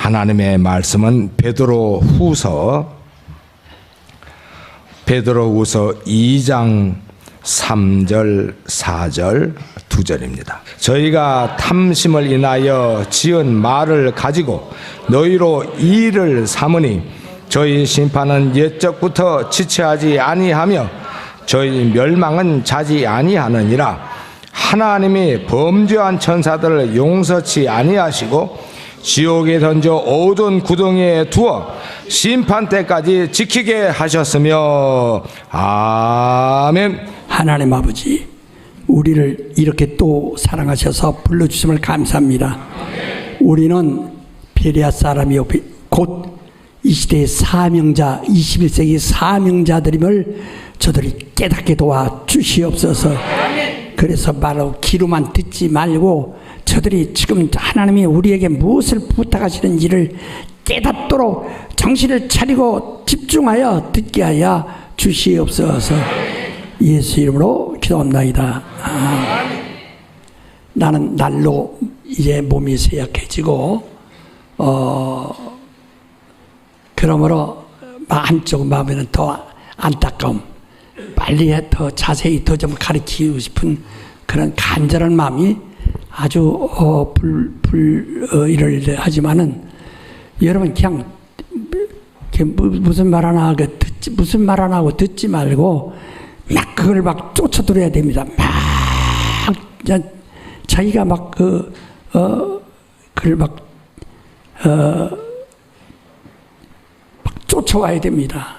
하나님의 말씀은 베드로후서 2장 3절 4절 2절입니다. 저희가 탐심을 인하여 지은 말을 가지고 너희로 이를 삼으니 저희 심판은 옛적부터 지체하지 아니하며 저희 멸망은 자지 아니하느니라. 하나님이 범죄한 천사들을 용서치 아니하시고 지옥에 던져 어두운 구덩이에 두어 심판 때까지 지키게 하셨으며. 아멘. 하나님 아버지, 우리를 이렇게 또 사랑하셔서 불러주심을 감사합니다. 우리는 베레아 사람이요 곧 이 시대의 사명자, 21세기 사명자들임을 저들이 깨닫게 도와 주시옵소서. 그래서 바로 귀로만 듣지 말고 저들이 지금 하나님이 우리에게 무엇을 부탁하시는지를 깨닫도록 정신을 차리고 집중하여 듣게 하여 주시옵소서. 예수 이름으로 기도합나이다. 나는 날로 이제 몸이 쇠약해지고 그러므로 한쪽 마음에는 더 안타까움, 빨리 더 자세히 더 좀 가르치고 싶은 그런 간절한 마음이 아주 이를 하지만은 여러분 그냥 무슨 말 하나 무슨 말 하나 하고 듣지 말고 막 그걸 막 쫓아들어야 됩니다. 막 자기가 막 그걸 막 쫓아와야 됩니다.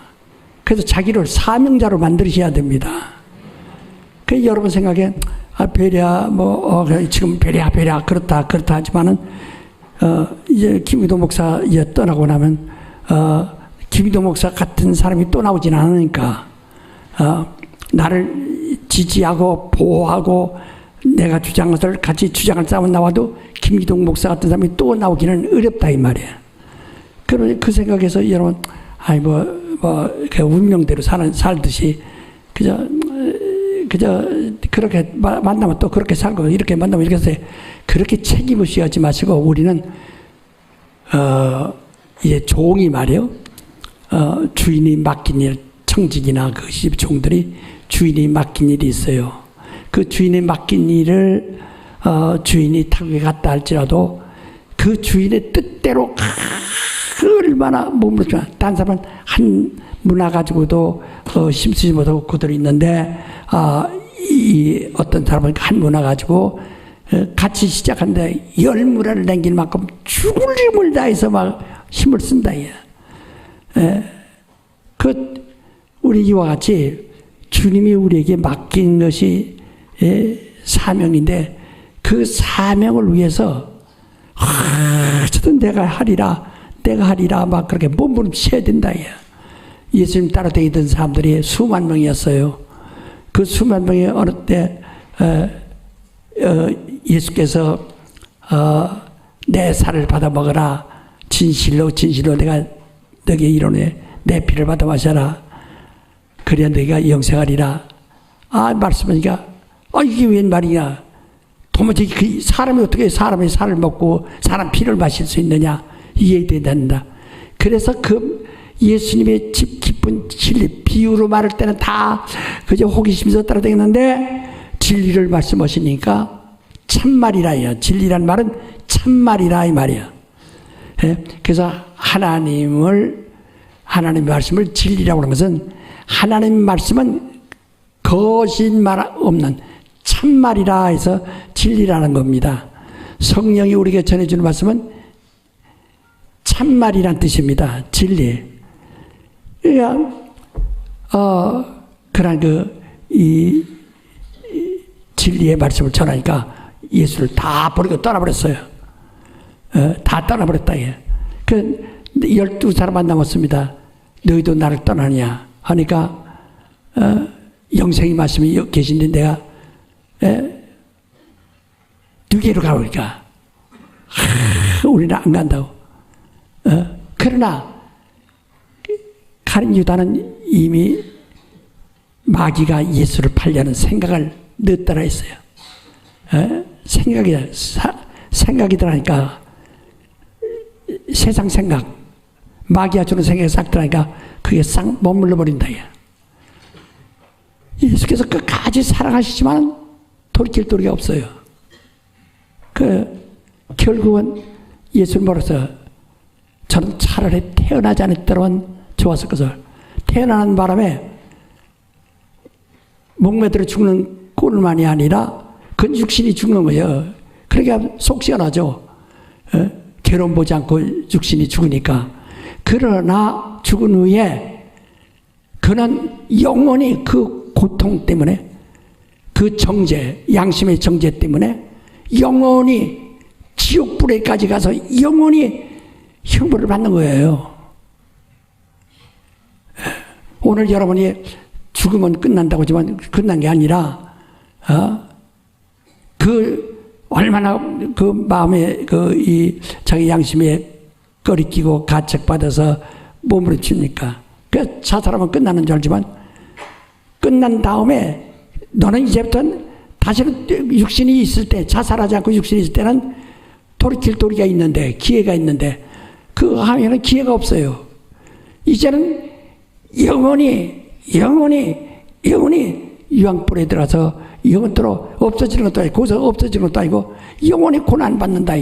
그래서 자기를 사명자로 만드셔야 됩니다. 그 여러분 생각에 베레아 지금 베레아 그렇다 하지만은 이제 김희도 목사 이제 떠나고 나면 김희도 목사 같은 사람이 또 나오진 않으니까 나를 지지하고 보호하고 내가 같이 주장을 싸워 나와도 김희동 목사 같은 사람이 또 나오기는 어렵다 이 말이야. 그러니 그 생각에서 여러분 그 운명대로 살듯이 그저 그렇게 만나면 또 그렇게 살고 이렇게 만나면 이렇게 해서 그렇게 책임을 하지 마시고 우리는 이제 종이 말이요 주인이 맡긴 일, 청직이나 그 시집종들이 주인이 맡긴 일이 있어요. 그 주인이 맡긴 일을 주인이 타국에 갔다 할지라도 그 주인의 뜻대로 얼마나 몸으로 딴 사람은 한 문화 가지고도 심쓰지 못하고 그대로 있는데 이 어떤 사람은 한 문화 가지고 같이 시작하는데 10문화를 남길 만큼 죽을 힘을 다해서 막 힘을 쓴다. 우리 이와 같이 주님이 우리에게 맡긴 것이 사명인데 그 사명을 위해서 어쨌든 내가 하리라 막 그렇게 몸부림쳐야 된다. 예수님 따라다니던 사람들이 수만 명이었어요. 그 수만 명이 어느 때 예수께서 내 살을 받아 먹어라. 진실로 내가 너에게 이르노니 내 피를 받아 마셔라. 그래야 너희가 영생하리라. 말씀하니까 이게 웬 말이냐. 도무지 그 사람이 어떻게 사람의 살을 먹고 사람 피를 마실 수 있느냐. 이해돼야 된다. 그래서 그 예수님의 깊은 진리, 비유로 말할 때는 다 그저 호기심에서 따라다녔는데 진리를 말씀하시니까 참말이라. 진리란 말은 참말이라 이 말이야. 그래서 하나님의 말씀을 진리라고 하는 것은 하나님 말씀은 거짓말 없는 참말이라 해서 진리라는 겁니다. 성령이 우리에게 전해주는 말씀은 참말이란 뜻입니다. 진리. 그러니까 이 진리의 말씀을 전하니까 예수를 다 버리고 떠나버렸어요. 다 떠나버렸다. 12사람 안 남았습니다. 너희도 나를 떠나냐 하니까 영생의 말씀이 계신데 내가 누구로 가보니까 우리는 안 간다고. 그러나 가룟 유다는 이미 마귀가 예수를 팔려는 생각을 넣었더라 했어요. 생각이 들으니까 세상 생각, 마귀가 주는 생각이 싹 들어가니까 그게 싹 머물러 버린다. 예수께서 끝까지 사랑하시지만 돌이킬 도리가 없어요. 결국은 예수를 물어서 저는 차라리 태어나지 않았더라면 좋았을 것을. 태어나는 바람에 목매들어 죽는 꼴만이 아니라 그 육신이 죽는 거예요. 그러니까 속 시원하죠. 괴로움 보지 않고 육신이 죽으니까. 그러나 죽은 후에 그는 영원히 그 고통 때문에, 그 정죄, 양심의 정죄 때문에 영원히 지옥불에까지 가서 영원히 형벌을 받는 거예요. 오늘 여러분이 죽으면 끝난다고 하지만 끝난 게 아니라 얼마나 그 마음에 이 자기 양심에 꺼리끼고 가책받아서 몸으로 칩니까? 그 자살하면 끝나는 줄 알지만 끝난 다음에 너는 이제부터는 다시는 육신이 있을 때, 자살하지 않고 육신이 있을 때는 돌이킬 도리가 있는데, 기회가 있는데 그 하면은 기회가 없어요. 이제는 영원히 유황불에 들어서 영원토로 없어지는 것도 아니고, 거기서 없어지는 것도 아니고 영원히 고난받는다.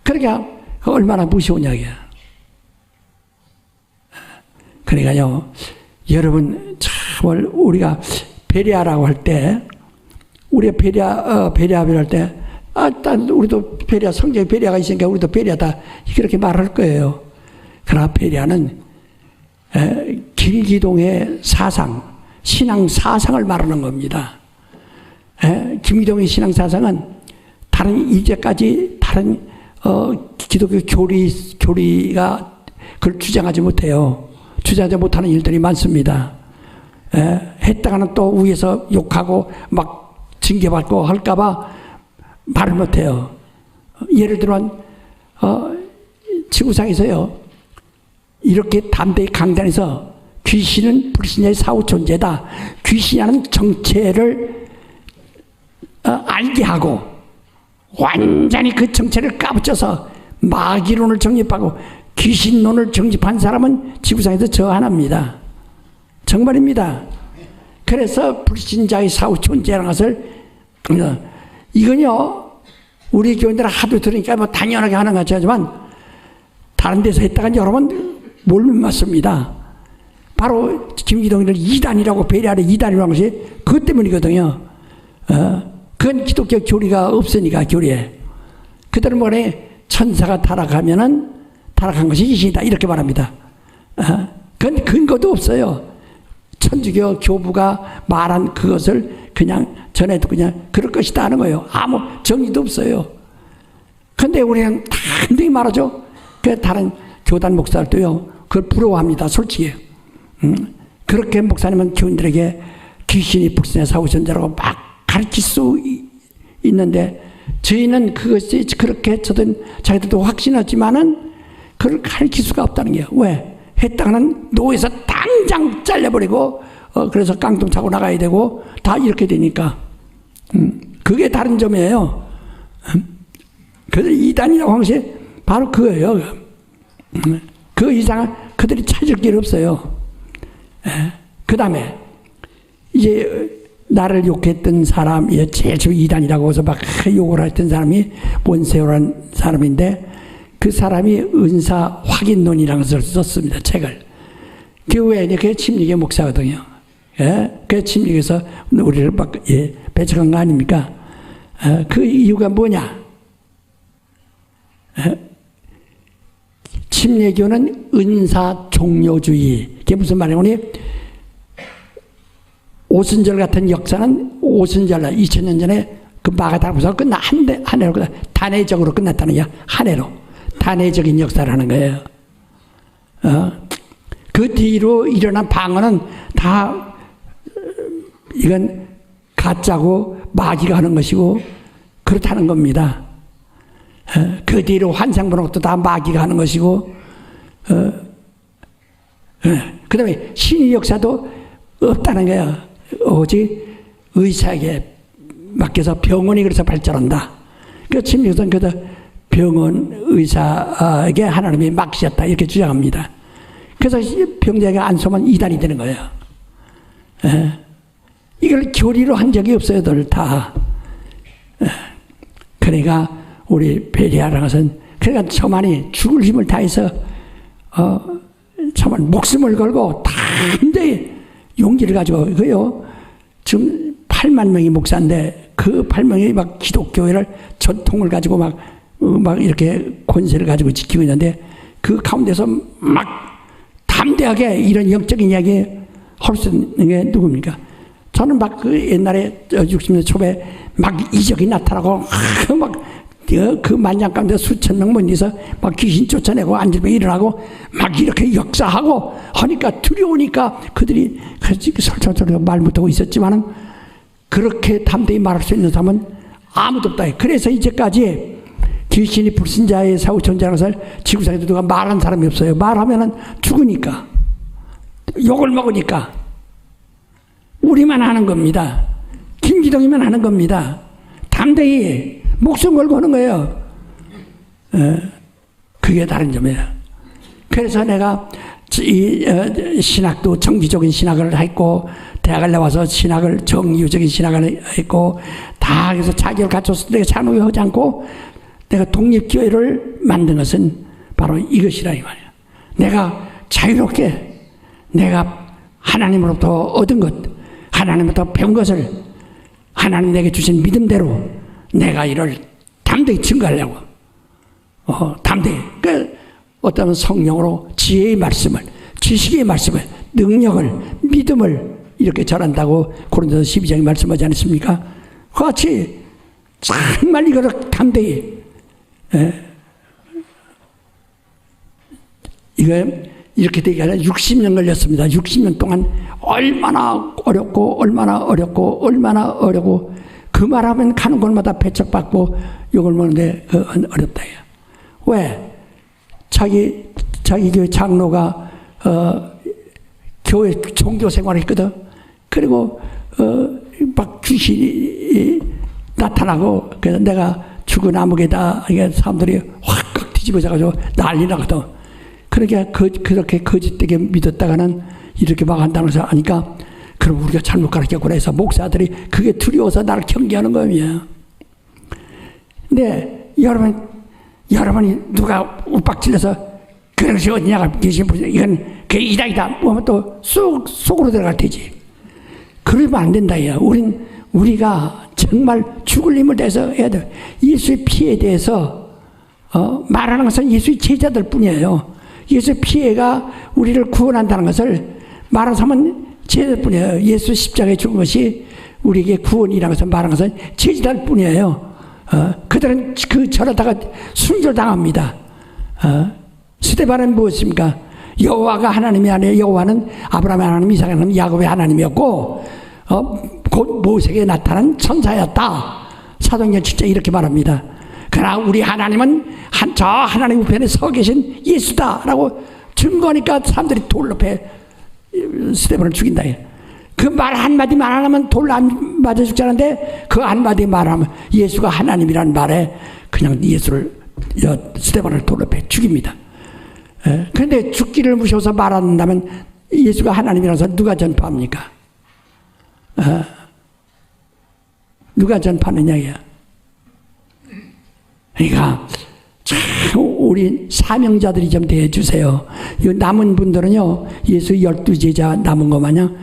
그러니까 얼마나 무서우냐. 그러니까요, 여러분 정말 우리가 베리아라고 할 때, 우리가 베리아를 할 때, 우리도 베리아, 성경에 베리아가 있으니까 우리도 베리아다 이렇게 말할 거예요. 그러나 베리아는 김기동의 사상, 신앙 사상을 말하는 겁니다. 김기동의 신앙 사상은 이제까지 다른 기독교 교리가 그걸 주장하지 못해요. 주장하지 못하는 일들이 많습니다. 했다가는 또 위에서 욕하고 막 징계받고 할까봐 말을 못해요. 예를 들면 지구상에서요, 이렇게 담대히 강단에서 귀신은 불신자의 사후 존재다, 귀신이라는 정체를 알게 하고 완전히 그 정체를 까부쳐서 마귀론을 정립하고 귀신론을 정립한 사람은 지구상에서 저 하나입니다. 정말입니다. 그래서 불신자의 사후 존재라는 것을, 이건요, 우리 교인들은 하도 들으니까 뭐 당연하게 하는 것 같지만 다른 데서 했다가 여러분 못 맞습니다. 바로 김기동이를 이단이라고, 베리아를 이단이라고 한 것이 그것 때문이거든요. 그건 기독교 교리가 없으니까, 교리에. 그들은 뭐래, 천사가 타락하면은 타락한 것이 이신이다 이렇게 말합니다. 그건 근거도 없어요. 천주교 교부가 말한 그것을 그냥 전해도 그냥 그럴 것이다 하는 거예요. 아무 정의도 없어요. 근데 우리는 단단히 말하죠. 그 다른 교단 목사들도요, 그걸 부러워합니다. 솔직히. 그렇게 목사님은 교인들에게 귀신이 불신의 사후존재라고 막 가르칠 수 있는데, 저희는 그것이 그렇게 저든 자기들도 확신하지만은 그걸 가르칠 수가 없다는 게요. 왜? 했다가는 노예에서 당장 잘려버리고, 그래서 깡통 차고 나가야 되고, 다 이렇게 되니까. 그게 다른 점이에요. 그래서 이단이라고 한 것이 바로 그거예요. 그 이상은 그들이 찾을 길 없어요. 그 다음에, 이제, 나를 욕했던 사람이 제일 지금 이단이라고 해서 막 욕을 했던 사람이 원세호라는 사람인데, 그 사람이 은사 확인론이라는 것을 썼습니다. 책을. 교회에 그게 침례교 목사거든요. 그 침례교에서 우리를 막 배척한 거 아닙니까? 그 이유가 뭐냐? 침례교는 은사 종료주의. 그게 무슨 말이냐면, 오순절 같은 역사는 오순절 날 2000년 전에 그 마가다락부서 끝나 한 해로 끝나, 단회적으로 끝났다는 거야. 한 해로 단회적인 역사를 하는 거예요. 그 뒤로 일어난 방언은 다 이건 가짜고 마귀가 하는 것이고 그렇다는 겁니다. 그 뒤로 환상 보는 것도 다 마귀가 하는 것이고, 그 다음에 신의 역사도 없다는 거예요. 오직 의사에게 맡겨서 병원이 그래서 발전한다. 그 침례교는 그래서 병원 의사에게 하나님이 맡기셨다 이렇게 주장합니다. 그래서 병자에게 안수하면 이단이 되는 거예요. 이걸 교리로 한 적이 없어요, 늘 다. 그러니까 우리 베레아라는 것은 그러니까 저만이 죽을 힘을 다해서 저만 목숨을 걸고 담대히 용기를 가지고 그요. 지금 8만 명이 목사인데 그 8명이 막 기독교회를 전통을 가지고 막 이렇게 권세를 가지고 지키고 있는데 그 가운데서 막 담대하게 이런 영적인 이야기 할 수 있는 게 누굽니까? 저는 막 그 옛날에 60년 초에 막 이적이 나타나고 막 그 만장 가운데 수천 명 모여서 막 귀신 쫓아내고 안질병 일어나고 막 이렇게 역사하고 하니까 두려우니까 그들이 설설설 말 못하고 있었지만은 그렇게 담대히 말할 수 있는 사람은 아무도 없다. 그래서 이제까지 귀신이 불신자의 사후 존재하는 것을 지구상에도 누가 말한 사람이 없어요. 말하면은 죽으니까 욕을 먹으니까 우리만 하는 겁니다. 김기동이만 하는 겁니다. 담대히 목숨 걸고 하는 거예요. 그게 다른 점이에요. 그래서 내가 신학도 정기적인 신학을 했고 대학을 나와서 신학을 정유적인 신학을 했고 다 그래서 자격을 갖췄을 때 잘못하지 않고 내가 독립교회를 만든 것은 바로 이것이라 이 말이야. 내가 자유롭게 내가 하나님으로부터 얻은 것, 하나님으로부터 배운 것을 하나님 내게 주신 믿음대로 내가 이를 담대히 증거하려고. 담대히. 어떤 성령으로 지혜의 말씀을, 지식의 말씀을, 능력을, 믿음을 이렇게 전한다고 고린도서 12장에 말씀하지 않습니까? 같이 정말 이거를 담대히. 이거 이렇게 되게 하려 60년 걸렸습니다. 60년 동안 얼마나 어렵고 그 말하면 가는 곳마다 배척받고 욕을 먹는데 어렵다. 왜? 자기 교회 장로가 교회 종교 생활을 했거든. 그리고 막 귀신이 나타나고 그래서 내가 죽은 아무개다 이게 사람들이 확 뒤집어져가지고 난리 나거든. 그러니까 그렇게 거짓되게 믿었다가는 이렇게 막 한다는 것을 아니까 그럼 우리가 잘못 가르쳤구나 해서 목사들이 그게 두려워서 나를 경계하는 거예요. 근데 여러분이 누가 윽박질러서 그런 것이 어디냐가 이건 그게 이다이다 하면 또 속으로 들어갈 테지. 그러면 안 된다. 우리가 정말 죽을 힘을 대해서 해야 돼. 예수의 피에 대해서 말하는 것은 예수의 제자들 뿐이에요. 예수의 피해가 우리를 구원한다는 것을 말하는 사람은 제자들 뿐이에요. 예수 십자가에 죽은 것이 우리에게 구원이라는 것을 말하는 것은 제자들 뿐이에요. 그들은 저러다가 순절당합니다. 스데반은 무엇입니까? 여호와가 하나님이 아니에요. 여호와는 아브라함의 하나님, 이삭의 하나님, 야곱의 하나님이었고 곧 모세에게 나타난 천사였다. 사도행전 7장 이렇게 말합니다. 그러나 우리 하나님은 저 하나님 우편에 서 계신 예수다라고 증거하니까 사람들이 돌로 패 스데반을 죽인다. 그 말 한마디만 안 하면 돌로 안 맞아 죽자는데 그 한마디 말하면 예수가 하나님이라는 말에 그냥 스데반을 돌로 패 죽입니다. 그런데 죽기를 무서워서 말 안 한다면 예수가 하나님이라서 누가 전파합니까? 누가 전파하느냐야. 그러니까 참 우리 사명자들이 좀 대해주세요. 이 남은 분들은요 예수 12제자 남은 것 마냥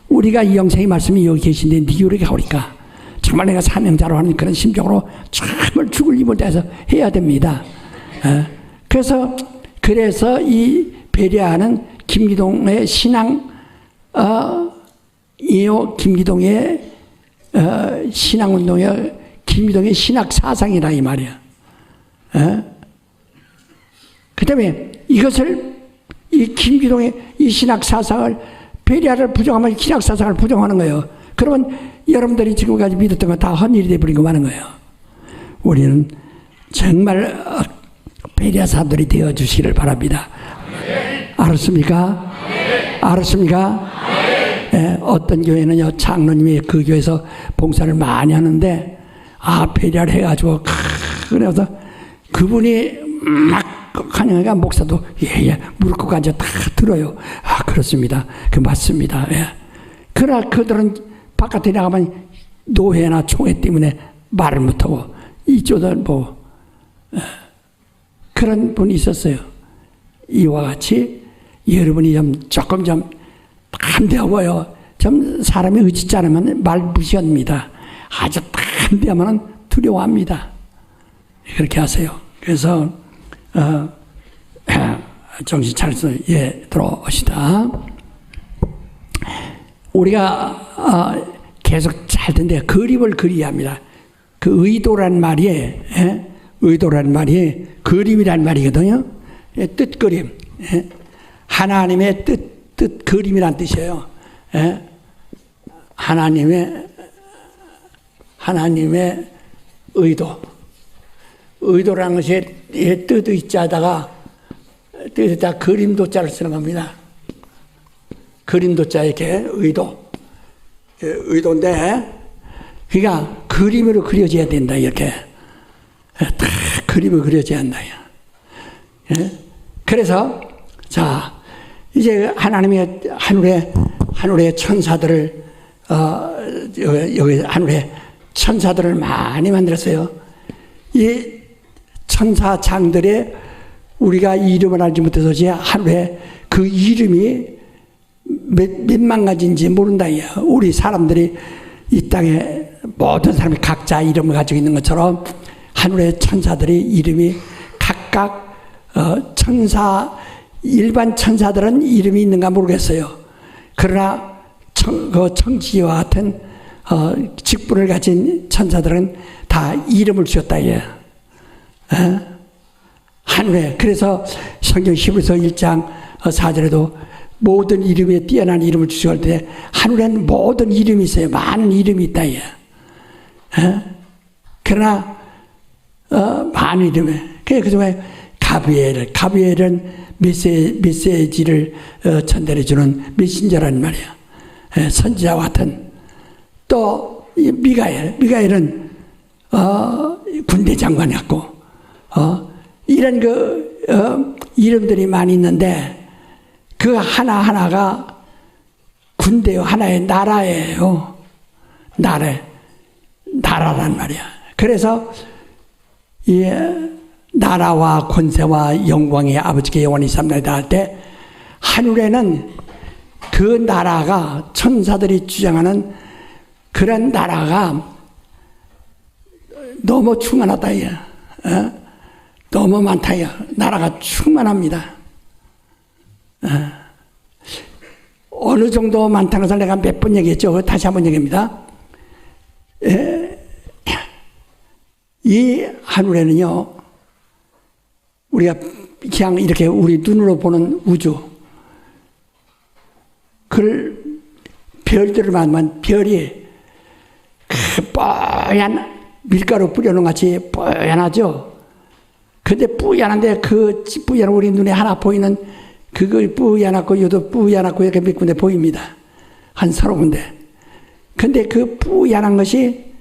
우리가 이 영생의 말씀이 여기 계신데 니 요리 가오니까 정말 내가 사명자로 하는 그런 심정으로 정말 죽을 힘을 다해서 해야 됩니다. 그래서 이 베레아는 김기동의 신앙 김기동의 신앙운동의 김기동의 신학 사상이라 이 말이야. 그 다음에 이것을 이 김기동의 이 신학 사상을 베레아를 부정하면 신학 사상을 부정하는 거예요. 그러면 여러분들이 지금까지 믿었던 거 다 헛일이 되어버리고 마는 거예요. 우리는 정말 베레아 사람들이 되어주시기를 바랍니다. 알았습니까? 알았습니까? 어떤 교회는요 장로님이 그 교회에서 봉사를 많이 하는데 베레아를 해가지고 그래서 그분이 막 하니까 목사도 예, 무릎 꿇고 앉아 다 들어요. 아, 그렇습니다. 그 맞습니다. 예. 그러나 그들은 바깥에 나가면 노회나 총회 때문에 말을 못하고 이쪽은 그런 분이 있었어요. 이와 같이 여러분이 조금 담대하고요. 좀 사람이 의지치 않으면 말 무시합니다. 아주 담대하면 두려워합니다. 그렇게 하세요. 그래서 정신 차려서 들어오시다. 우리가 계속 잘 듣는데 그림을 그려야 합니다. 그 의도란 말이 그림이란 말이거든요. 뜻그림. 하나님의 뜻 그림이란 뜻이에요. 하나님의 의도라는 것이 뜻의 자다가 뜻에다 그림도자를 쓰는 겁니다. 그림도자 이렇게 의도인데 그러니까 그림으로 그려져야 된다. 이렇게 다 그림을 그려져야 한다. 그래서 자 이제 하나님이 하늘의 천사들을 여기 하늘에 천사들을 많이 만들었어요. 이 천사장들의 우리가 이름을 알지 못해서 하늘에 그 이름이 몇만 가지인지 모른다. 우리 사람들이 이 땅에 모든 사람이 각자 이름을 가지고 있는 것처럼 하늘의 천사들의 이름이 각각 일반 천사들은 이름이 있는가 모르겠어요. 그러나 그 청지기와 같은 직분을 가진 천사들은 다 이름을 주었다. 하늘에. 그래서 성경 히브리서 1장 4절에도 모든 이름에 뛰어난 이름을 주시고 할 때 하늘에는 모든 이름이 있어요. 많은 이름이 있다. 그러나 많은 이름에 그중에 가브리엘은 메시지를 전달해주는 메신저라는 말이야. 선지자와 같은. 또 미가엘은 군대 장관이었고 이런 이름들이 많이 있는데 그 하나하나가 군대요. 하나의 나라예요. 나라란 말이야. 그래서 이 나라와 권세와 영광의 아버지께 영원히 삼나이다 할 때 하늘에는 그 나라가 천사들이 주장하는 그런 나라가 너무 충만하다. 너무 많다. 나라가 충만합니다. 어느 정도 많다는 것을 내가 몇 번 얘기했죠. 다시 한번 얘기합니다. 이 하늘에는요, 우리가 그냥 이렇게 우리 눈으로 보는 우주, 그걸 별들을 만나면 별이 뽀얀 밀가루 뿌려놓은 같이 뽀얀하죠. 근데 뿌얀한데 그 뿌얀 우리 눈에 하나 보이는 그걸 뿌얀하고 이것도 뿌얀하고 이렇게 몇 군데 보입니다. 한 서너 군데. 근데 그 뿌얀한 것이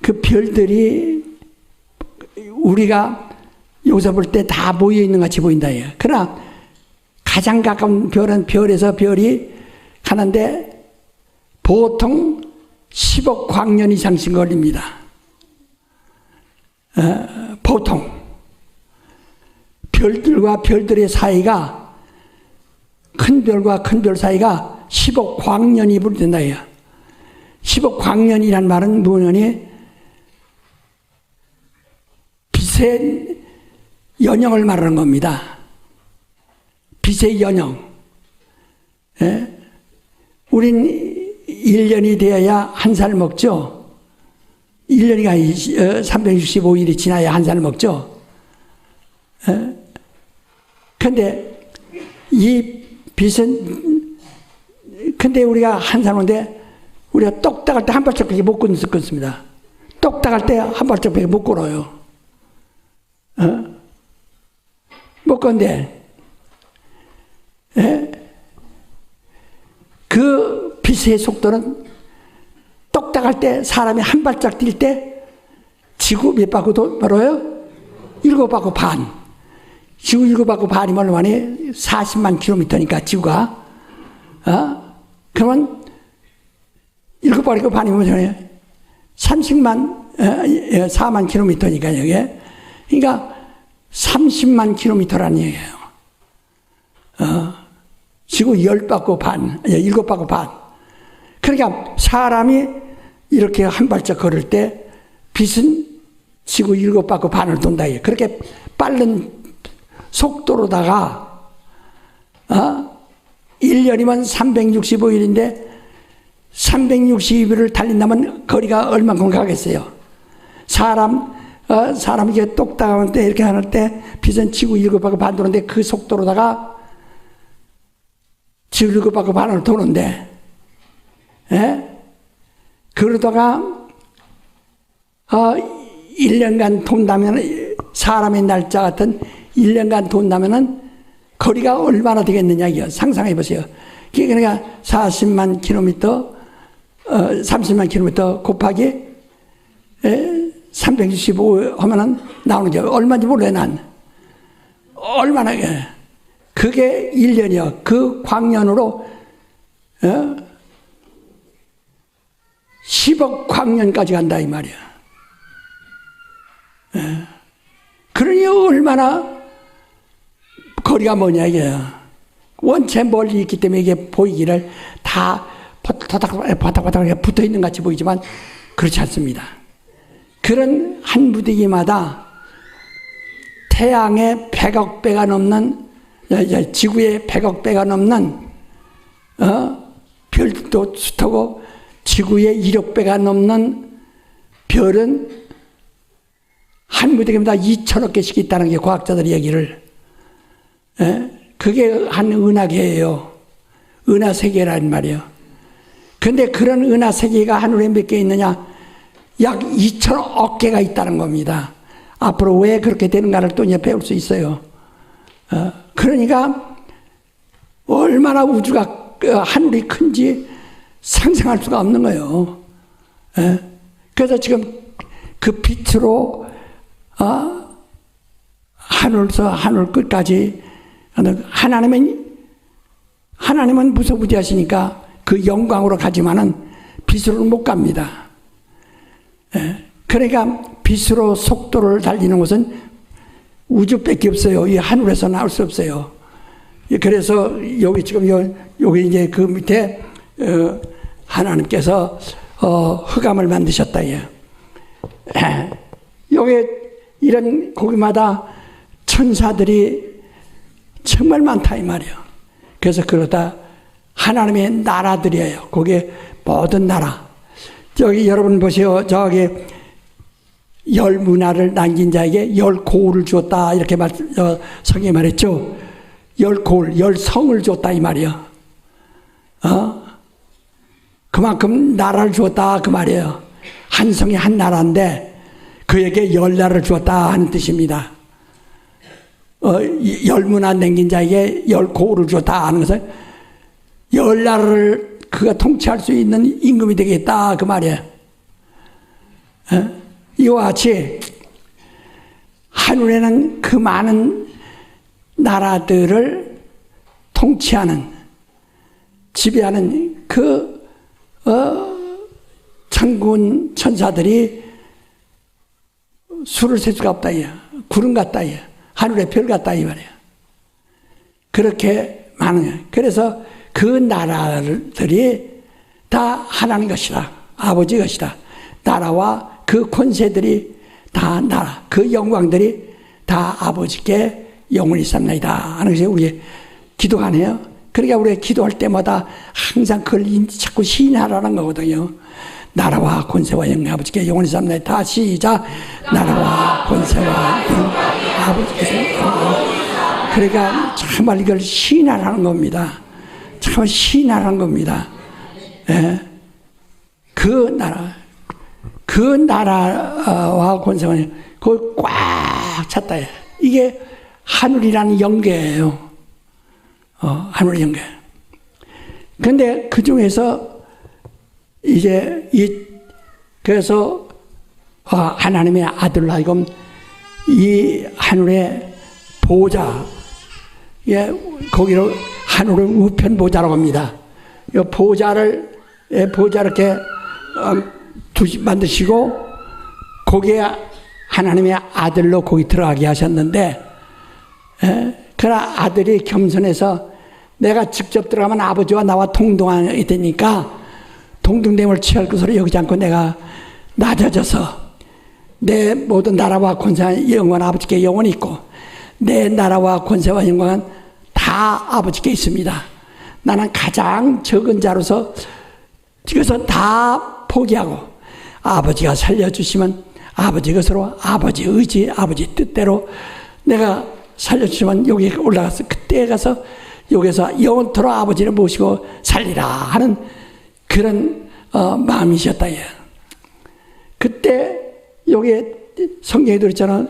그 별들이 우리가 여기서 볼 때 다 모여 있는 같이 보인다. 그러나 가장 가까운 별은 별에서 별이 하는데 보통 10억 광년 이상씩 걸립니다. 보통 별들과 별들의 사이가 큰 별과 큰 별 사이가 10억 광년이 분된다. 10억 광년이란 말은 뭐냐니 빛의 연영을 말하는 겁니다. 빛의 연영. 우린 1년이 되어야 한 살 먹죠. 1년이 365일이 지나야 한 살 먹죠. 근데 이 빛은 근데 우리가 한 살 먹는데 우리가 똑딱할 때 한 발짝밖에 못 걷습니다. 똑딱할 때 한 발짝밖에 못 걸어요. 못 건데 그 빛의 속도는 똑딱할 때 사람이 한 발짝 뛸 때 지구 몇 바퀴 돌아요? 7바퀴 반. 지구 7바퀴 반이면 얼마니? 40만 킬로미터니까, 지구가. 그러면 7바퀴 반이면 4만 킬로미터니까, 여기에. 그러니까 30만 킬로미터라는 얘기예요. 지구 10바퀴 반, 7바퀴 반. 그러니까 사람이 이렇게 한 발짝 걸을 때 빛은 지구 7바퀴 반을 돈다. 그렇게 빠른 속도로다가 1년이면 365일인데 360일을 달린다면 거리가 얼만큼 가겠어요? 사람이 이렇게 똑딱하는 때 이렇게 하는 때 빛은 지구 7바퀴 반 도는데 그 속도로다가 지구 7바퀴 반을 도는데 그러다가 1년간 돈다면 사람의 날짜 같은 1년간 돈다면은 거리가 얼마나 되겠느냐 이거 상상해 보세요. 그러니까 40만 킬로미터 30만 킬로미터 곱하기 365 하면은 나오는 게 얼마인지 몰라요. 난 얼마나 그게 1년이요. 그 광년으로 10억 광년까지 간다 이 말이야. 그러니 얼마나 거리가 뭐냐 이게. 원체 멀리 있기 때문에 이게 보이기를 다 바닥바닥 붙어 있는 같이 보이지만 그렇지 않습니다. 그런 한 무더기마다 태양의 100억 배가 넘는 지구의 100억 배가 넘는 별도 숱하고 지구의 1억 배가 넘는 별은 한 무더기마다 2천억 개씩 있다는 게 과학자들의 얘기를. 그게 한 은하계예요. 은하세계란 말이에요. 그런데 그런 은하세계가 하늘에 몇 개 있느냐? 약 2천억 개가 있다는 겁니다. 앞으로 왜 그렇게 되는가를 또 이제 배울 수 있어요. 그러니까 얼마나 우주가 하늘이 큰지 상상할 수가 없는 거예요. 그래서 지금 그 빛으로 하늘에서 하늘 끝까지 하나님은 무소부지하시니까 그 영광으로 가지만은 빛으로는 못 갑니다. 그러니까 빛으로 속도를 달리는 것은 우주밖에 없어요. 이 하늘에서 나올 수 없어요. 그래서 여기 지금 여기 이제 그 밑에 하나님께서 흑암을 만드셨다. 여기 이런 거기마다 천사들이 정말 많다 이 말이에요. 그래서 그러다 하나님의 나라들이에요. 거기에 모든 나라. 저기 여러분 보세요. 저기 10문화를 남긴 자에게 10고울을 주었다 이렇게 성경에 말했죠. 10고울, 10성을 줬다 이 말이에요. 그만큼 나라를 주었다 그 말이에요. 한 성이 한 나라인데 그에게 10나라를 주었다 하는 뜻입니다. 10문화 남긴 자에게 10고울을 주었다 하는 것은 10나라를 그가 통치할 수 있는 임금이 되겠다 그 말이에요. 이와 같이 하늘에는 그 많은 나라들을 통치하는 지배하는 그 천군 천사들이 수를 셀 수가 없다. 구름 같다. 하늘의 별 같다 이 말이야. 그렇게 많은 거야. 그래서 그 나라들이 다 하나님 것이다. 아버지 것이다. 나라와 그 권세들이 다 나라, 그 영광들이 다 아버지께 영원히 삼나이다 하는 것이 우리의 기도하네요. 그러니까 우리가 기도할 때마다 항상 그걸 자꾸 시인하라는 거거든요. 나라와 권세와 영광 아버지께 영원히 삼나이다. 시작. 나라와 권세와 영광 아버지께 영원히. 그러니까 정말 이걸 시인하라는 겁니다. 참 시인하라는 겁니다. 그 나라와 권세와 그걸 꽉 찼다. 이게 하늘이라는 영계예요. 하늘의 영계. 근데 그 중에서 이제 그래서 하나님의 아들로 하여금 이 하늘의 보좌, 예, 거기로 하늘을 우편 보좌라고 합니다. 이 보좌를 이렇게 만드시고 거기에 하나님의 아들로 거기 들어가게 하셨는데, 그러나 아들이 겸손해서 내가 직접 들어가면 아버지와 나와 동등하게 되니까 동등됨을 취할 것으로 여기지 않고 내가 낮아져서 내 모든 나라와 권세와 영광은 아버지께 영원히 있고 내 나라와 권세와 영광은 다 아버지께 있습니다. 나는 가장 적은 자로서 이것은 다 포기하고 아버지가 살려주시면 아버지 것으로 아버지 의지 아버지 뜻대로 내가 살려주시면 여기 올라가서 그때 가서 여기서 영원토록 아버지를 모시고 살리라 하는 그런 마음이셨다. 예. 그때 여기 성경에 들었잖아.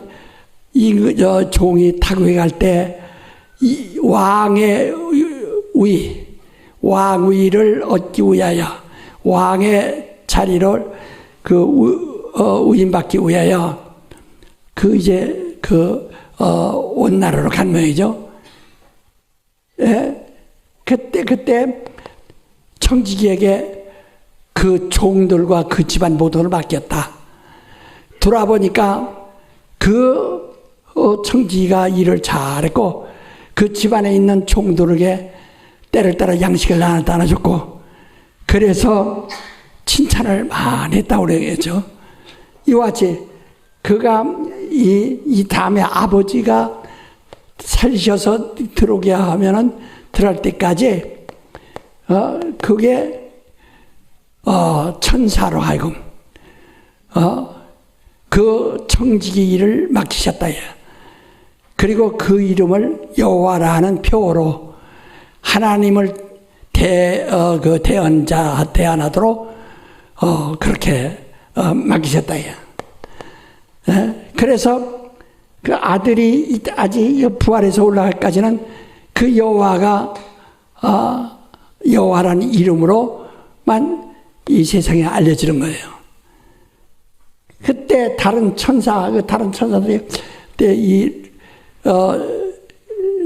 이 종이 타국에 갈 때 이 왕의 왕위를 얻기 위하여 왕의 자리를 위임받기 위하여 온 나라로 간 모양이죠. 예? 그때 청지기에게 그 종들과 그 집안 모두를 맡겼다. 돌아보니까 그 청지기가 일을 잘했고 그 집안에 있는 종들에게 때를 따라 양식을 나눠줬고 그래서 칭찬을 많이 했다고 그러겠죠. 이와 같이 그가 이 다음에 아버지가 살리셔서 들어오게 하면은 들어갈 때까지 그게 천사로 하여금 그 청지기 일을 맡기셨다. 그리고 그 이름을 여호와라는 표어로 하나님을 대언하도록 그렇게 맡기셨다. 그래서 그 아들이 아직 부활해서 올라갈까지는 그 여호와가 여호와라는 이름으로만 이 세상에 알려지는 거예요. 그때 다른 천사들이 그때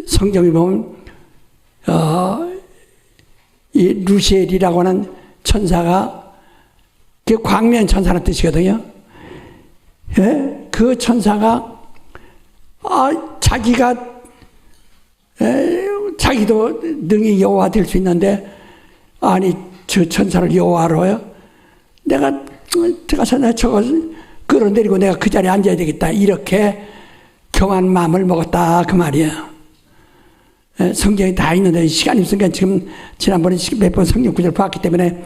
성경에 보면 이 루시엘이라고 하는 천사가 그 광명 천사라는 뜻이거든요. 예? 그 천사가 자기도 능히 여호와 될 수 있는데 아니 저 천사를 여호와로요? 내가 저걸 끌어내리고 내가 그 자리에 앉아야 되겠다 이렇게 경한 마음을 먹었다 그 말이에요. 성경에 다 있는데 시간이 없으니까 지금 지난번에 몇 번 성경 구절을 봤기 때문에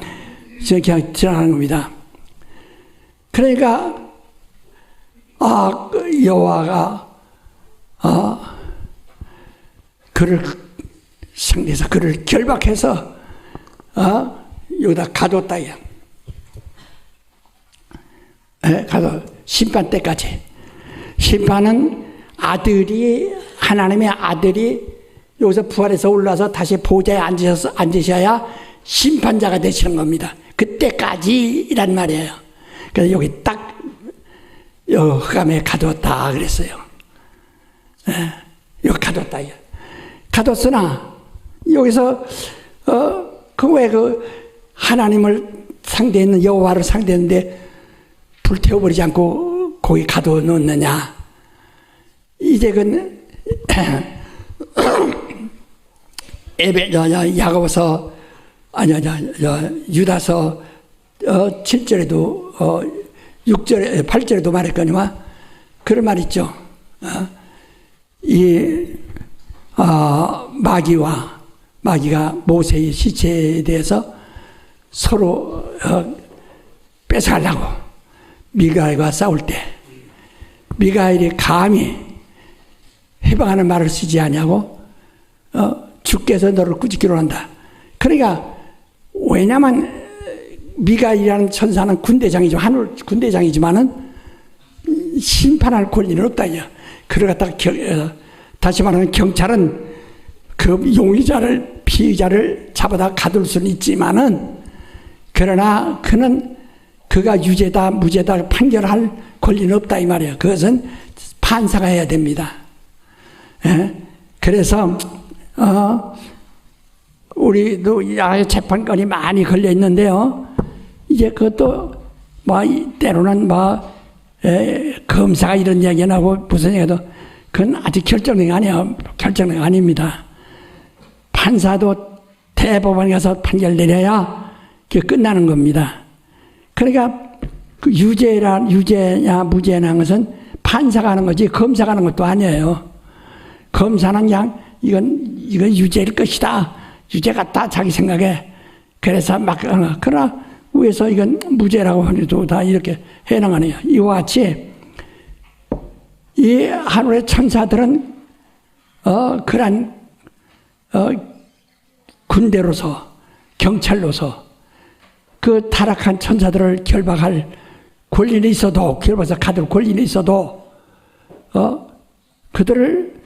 그냥 지나가는 겁니다. 그러니까 여호와가 그를 상대해서 그를 결박해서 여기다 가뒀다. 가둬 심판 때까지. 심판은 하나님의 아들이 여기서 부활해서 올라서 다시 보좌에 앉으셔야 심판자가 되시는 겁니다. 그때까지란 말이에요. 그래서 여기 딱 흑암에 가뒀다 그랬어요. 여기 가뒀다. 가뒀으나 여기서 하나님을 상대했는 여호와를 상대했는데 불태워버리지 않고 거기 가둬놓느냐. 이제 야고보서 유다서 7절에도 6절에 8절에도 말했거니와 그런 말 있죠. 마귀가 모세의 시체에 대해서 서로 뺏어가려고 미가엘과 싸울 때 미가엘이 감히 해방하는 말을 쓰지 않냐고 주께서 너를 꾸짖기로 한다. 그러니까 왜냐하면 미가엘이라는 천사는 군대장이지만 하늘 군대장이지만은 심판할 권리는 없다. 그러다 다시 말하면 경찰은 그 용의자를 피의자를 잡아다 가둘 수는 있지만은 그러나 그가 유죄다 무죄다 판결할 권리는 없다 이 말이에요. 그것은 판사가 해야 됩니다. 예? 그래서 우리도 재판권이 많이 걸려 있는데요. 이제 그것도 때로는 검사가 이런 얘기 나고 무슨 얘기도 그건 아직 결정이 아니에요. 결정이 아닙니다. 판사도 대법원에 가서 판결 내려야 그게 끝나는 겁니다. 그러니까 그 유죄냐 무죄냐 하는 것은 판사가 하는 거지 검사가 하는 것도 아니에요. 검사는 그냥 이건 유죄일 것이다. 유죄 같다 자기 생각에. 그래서 그러나 위에서 이건 무죄라고 하니도 다 이렇게 해나가네요. 이와 같이 이 하늘의 천사들은 그런 군대로서 경찰로서 그 타락한 천사들을 결박할 권리는 있어도 결박해서 가둘 권리는 있어도 그들을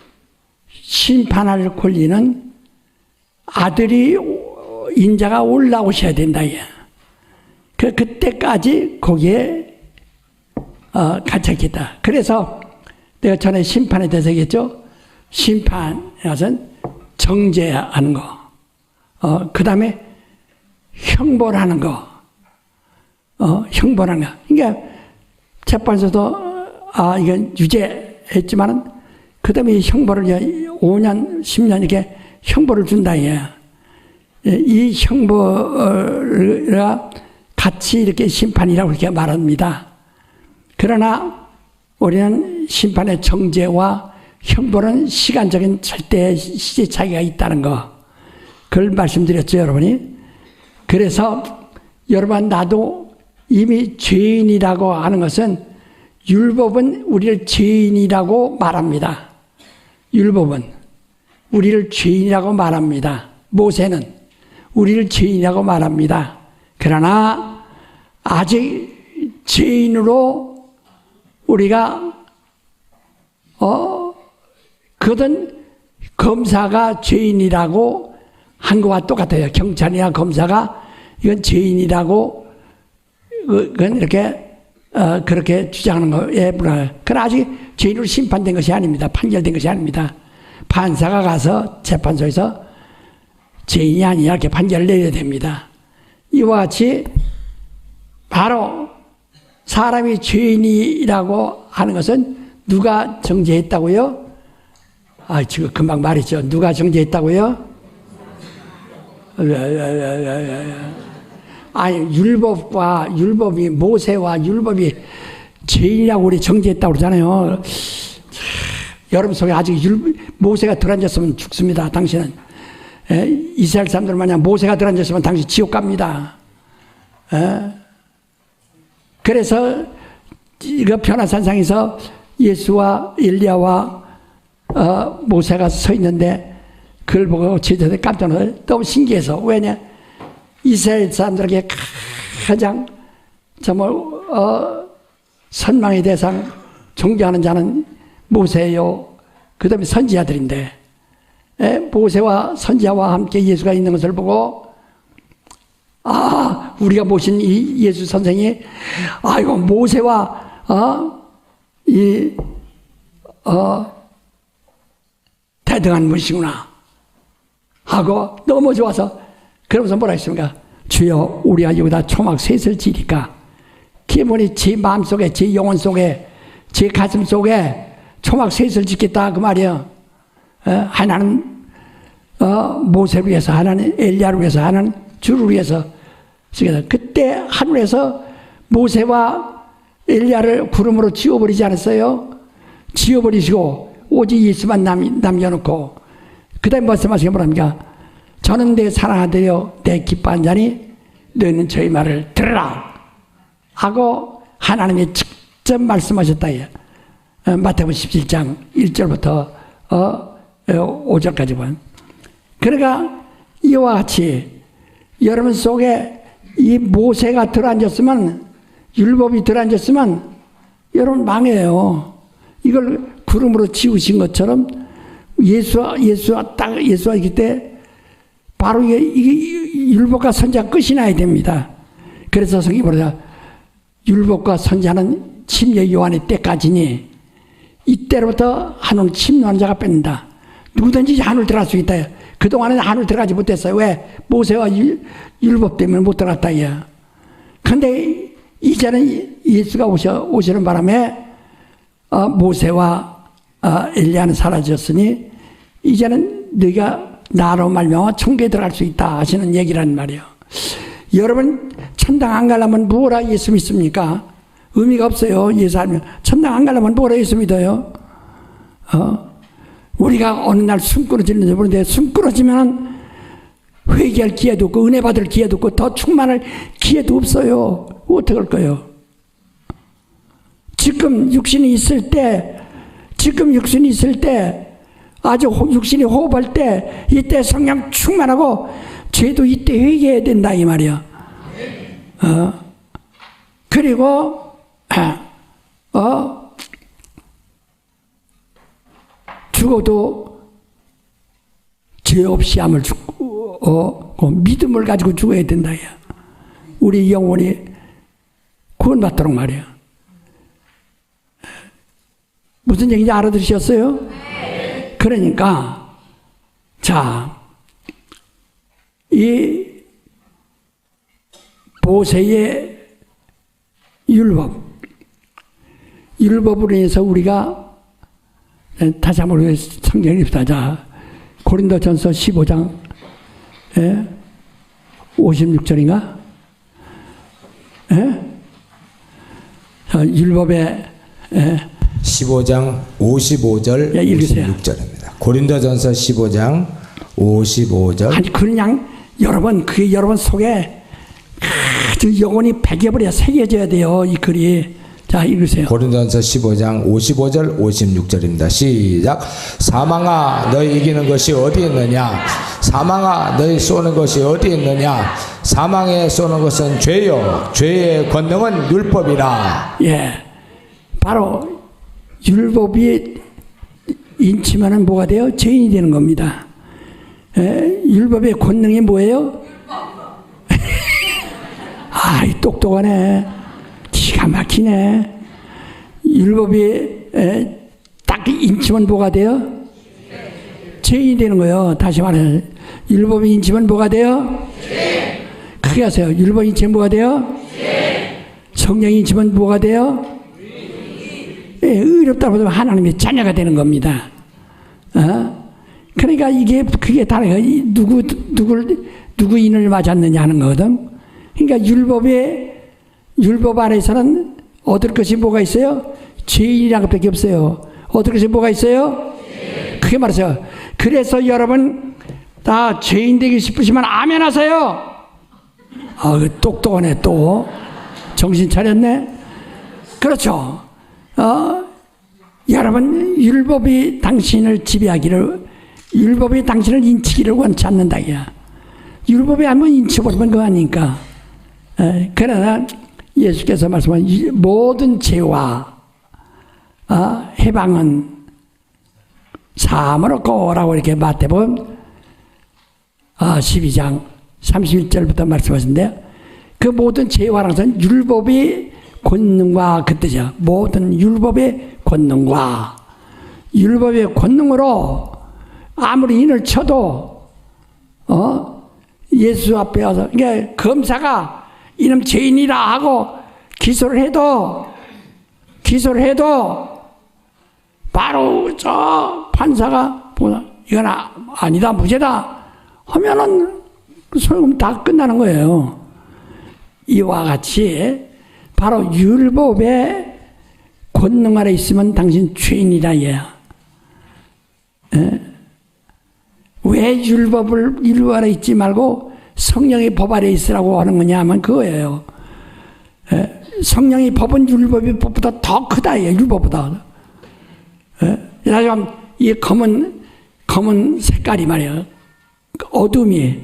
심판할 권리는 아들이 인자가 올라오셔야 된다. 그때까지 거기에 갇혔겠다. 그래서 내가 전에 심판에 대해서 얘기했죠. 심판은 정죄하는 거. 그 다음에 형벌하는 거. 형벌하는 거. 그러니까 재판소도 이건 유죄했지만은 그 다음에 형벌을 5년, 10년 이렇게 형벌을 준다. 이 형벌과 같이 이렇게 심판이라고 이렇게 말합니다. 그러나 우리는 심판의 정죄와 형벌은 시간적인 절대 시제 차이가 있다는 거. 그걸 말씀드렸죠, 여러분이. 그래서 여러분 나도 이미 죄인이라고 하는 것은 율법은 우리를 죄인이라고 말합니다. 율법은 우리를 죄인이라고 말합니다. 모세는 우리를 죄인이라고 말합니다. 그러나 아직 죄인으로 우리가 그든 검사가 죄인이라고 한 것과 똑같아요. 경찰이나 검사가 이건 죄인이라고 그건 이렇게 그렇게 주장하는 거에 불과해요. 그러나 아직 죄인으로 심판된 것이 아닙니다. 판결된 것이 아닙니다. 판사가 가서 재판소에서 죄인이 아니냐 이렇게 판결을 내려야 됩니다. 이와 같이 바로 사람이 죄인이라고 하는 것은 누가 정죄했다고요? 지금 금방 말했죠. 누가 정죄했다고요? 율법이 모세와 율법이 죄인이라고 우리 정죄했다고 그러잖아요. 여러분 속에 아직 모세가 들어앉았으면 죽습니다. 당신은 이스라엘 사람들 마냥 모세가 들어앉았으면 당신 지옥 갑니다. 그래서 이거 변화산상에서 예수와 엘리야와 모세가 서 있는데 그걸 보고 제자들이 깜짝 놀라서 너무 신기해서. 왜냐? 이스라엘 사람들에게 가장 정말 선망의 대상 존경하는 자는 모세요. 그 다음에 선지자들인데 모세와 선지자와 함께 예수가 있는 것을 보고 우리가 모신 이 예수 선생이 이거 모세와 대등한 분이시구나 하고 너무 좋아서 그러면서 뭐라 했습니까? 주여 우리가 여기다 초막 셋을 지니까 기본이 제 마음속에 제 영혼 속에 제 가슴 속에 초막 셋을 짓겠다 그 말이에요. 하나는 모세를 위해서, 하나는 엘리야를 위해서, 하나는 주를 위해서 쓰겠다. 그때 하늘에서 모세와 엘리야를 구름으로 지워버리지 않았어요? 지워버리시고 오직 예수만 남겨놓고 그 다음에 말씀하시기 뭐랍니까? 저는 내 사랑하되어 내 기뻐한 자니 너희는 저희 말을 들으라 하고 하나님이 직접 말씀하셨다. 마태복음 17장 1절부터 5절까지 보면. 그러니까 이와 같이 여러분 속에 이 모세가 들어앉았으면, 율법이 들어앉았으면 여러분 망해요. 이걸 구름으로 지우신 것처럼 예수와 있을 때 바로 이게 율법과 선지자 끝이 나야 됩니다. 그래서 성경이 뭐냐? 율법과 선지자는 침례 요한의 때까지니 이때로부터 한우는 침노하는 자가 뺏는다. 누구든지 한우를 들어갈 수 있다. 그동안은 한우를 들어가지 못했어요. 왜? 모세와 율법 때문에 못 들어갔다. 그런데 이제는 예수가 오시는 바람에 모세와 엘리야는 사라졌으니 이제는 너희가 나로 말미암아 천국에 들어갈 수 있다 하시는 얘기란 말이에요. 여러분 천당 안 가려면 뭐라 예수 믿습니까? 의미가 없어요. 예수 알면 천당 안 가려면 뭐라 예수 믿어요? 우리가 어느 날 숨 끊어지는지 모르는데 숨 끊어지면 회개할 기회도 없고 은혜 받을 기회도 없고 더 충만할 기회도 없어요. 어떻게 할 거예요? 지금 육신이 있을 때 아주 육신이 호흡할 때 이때 성령 충만하고 죄도 이때 회개해야 된다 이 말이야. 그리고 죽어도 죄 없이 암을 죽고 믿음을 가지고 죽어야 된다. 우리 영혼이 구원받도록 말이야. 무슨 얘기인지 알아들으셨어요? 그러니까 자, 이 모세의 율법으로 인해서 우리가 다시 한번 성경을 읽읍시다. 자, 고린도전서 15장 56절인가? 율법의 15장 55절 56절입니다. 고린도전서 15장 55절. 아니 그냥 여러분 속에 아주 영혼이 배겨버려 새겨져야 돼요. 이 글이. 자, 읽으세요. 고린도전서 15장 55절 56절입니다. 시작. 사망아 너희 이기는 것이 어디 있느냐? 사망아 너희 쏘는 것이 어디 있느냐? 사망에 쏘는 것은 죄요 죄의 권능은 율법이라. 예, 바로 율법이 인치면은 뭐가 돼요? 죄인이 되는 겁니다. 율법의 권능이 뭐예요? 아이 똑똑하네. 기가 막히네. 율법이 딱 인치면 뭐가 돼요? 죄인이 되는 거예요. 다시 말해 율법이 인치면 뭐가 돼요? 크게 하세요. 율법이 인치면 뭐가 돼요? 성령이 인치면 뭐가 돼요? 의롭다고 하면 하나님의 자녀가 되는 겁니다. 그러니까 그게 다른 누구 인을 맞았느냐 하는 거거든. 그러니까 율법 안에서는 얻을 것이 뭐가 있어요? 죄인이라는 것밖에 없어요. 얻을 것이 뭐가 있어요? 그게 말이죠. 그래서 여러분 다 죄인 되기 싶으시면 아멘 하세요. 똑똑하네 또. 정신 차렸네. 그렇죠. 여러분 율법이 당신을 지배하기를, 율법이 당신을 인치기를 원치 않는다. 율법이 한번 인쳐버리면 그거 아니니까. 그러나 예수께서 말씀한 모든 죄와 해방은 사함을 얻고라고 이렇게 마태복음 12장 31절부터 말씀하신데, 그 모든 죄와 것은 율법이 권능과 그 뜻이야. 모든 율법의 권능과, 율법의 권능으로 아무리 인을 쳐도 예수 앞에 와서, 그러니까 검사가 이놈 죄인이라 하고 기소를 해도 바로 저 판사가 이건 아니다 무죄다 하면은 소용 다 끝나는 거예요. 이와 같이 바로 율법의 권능 아래 있으면 당신 죄인이다 얘야. 왜 율법 아래 있지 말고 성령의 법 아래 있으라고 하는 거냐 하면 그거예요. 성령의 법은 율법의 법보다 더 크다 얘. 율법보다. 하지만 이 검은 색깔이 말이에요. 어둠이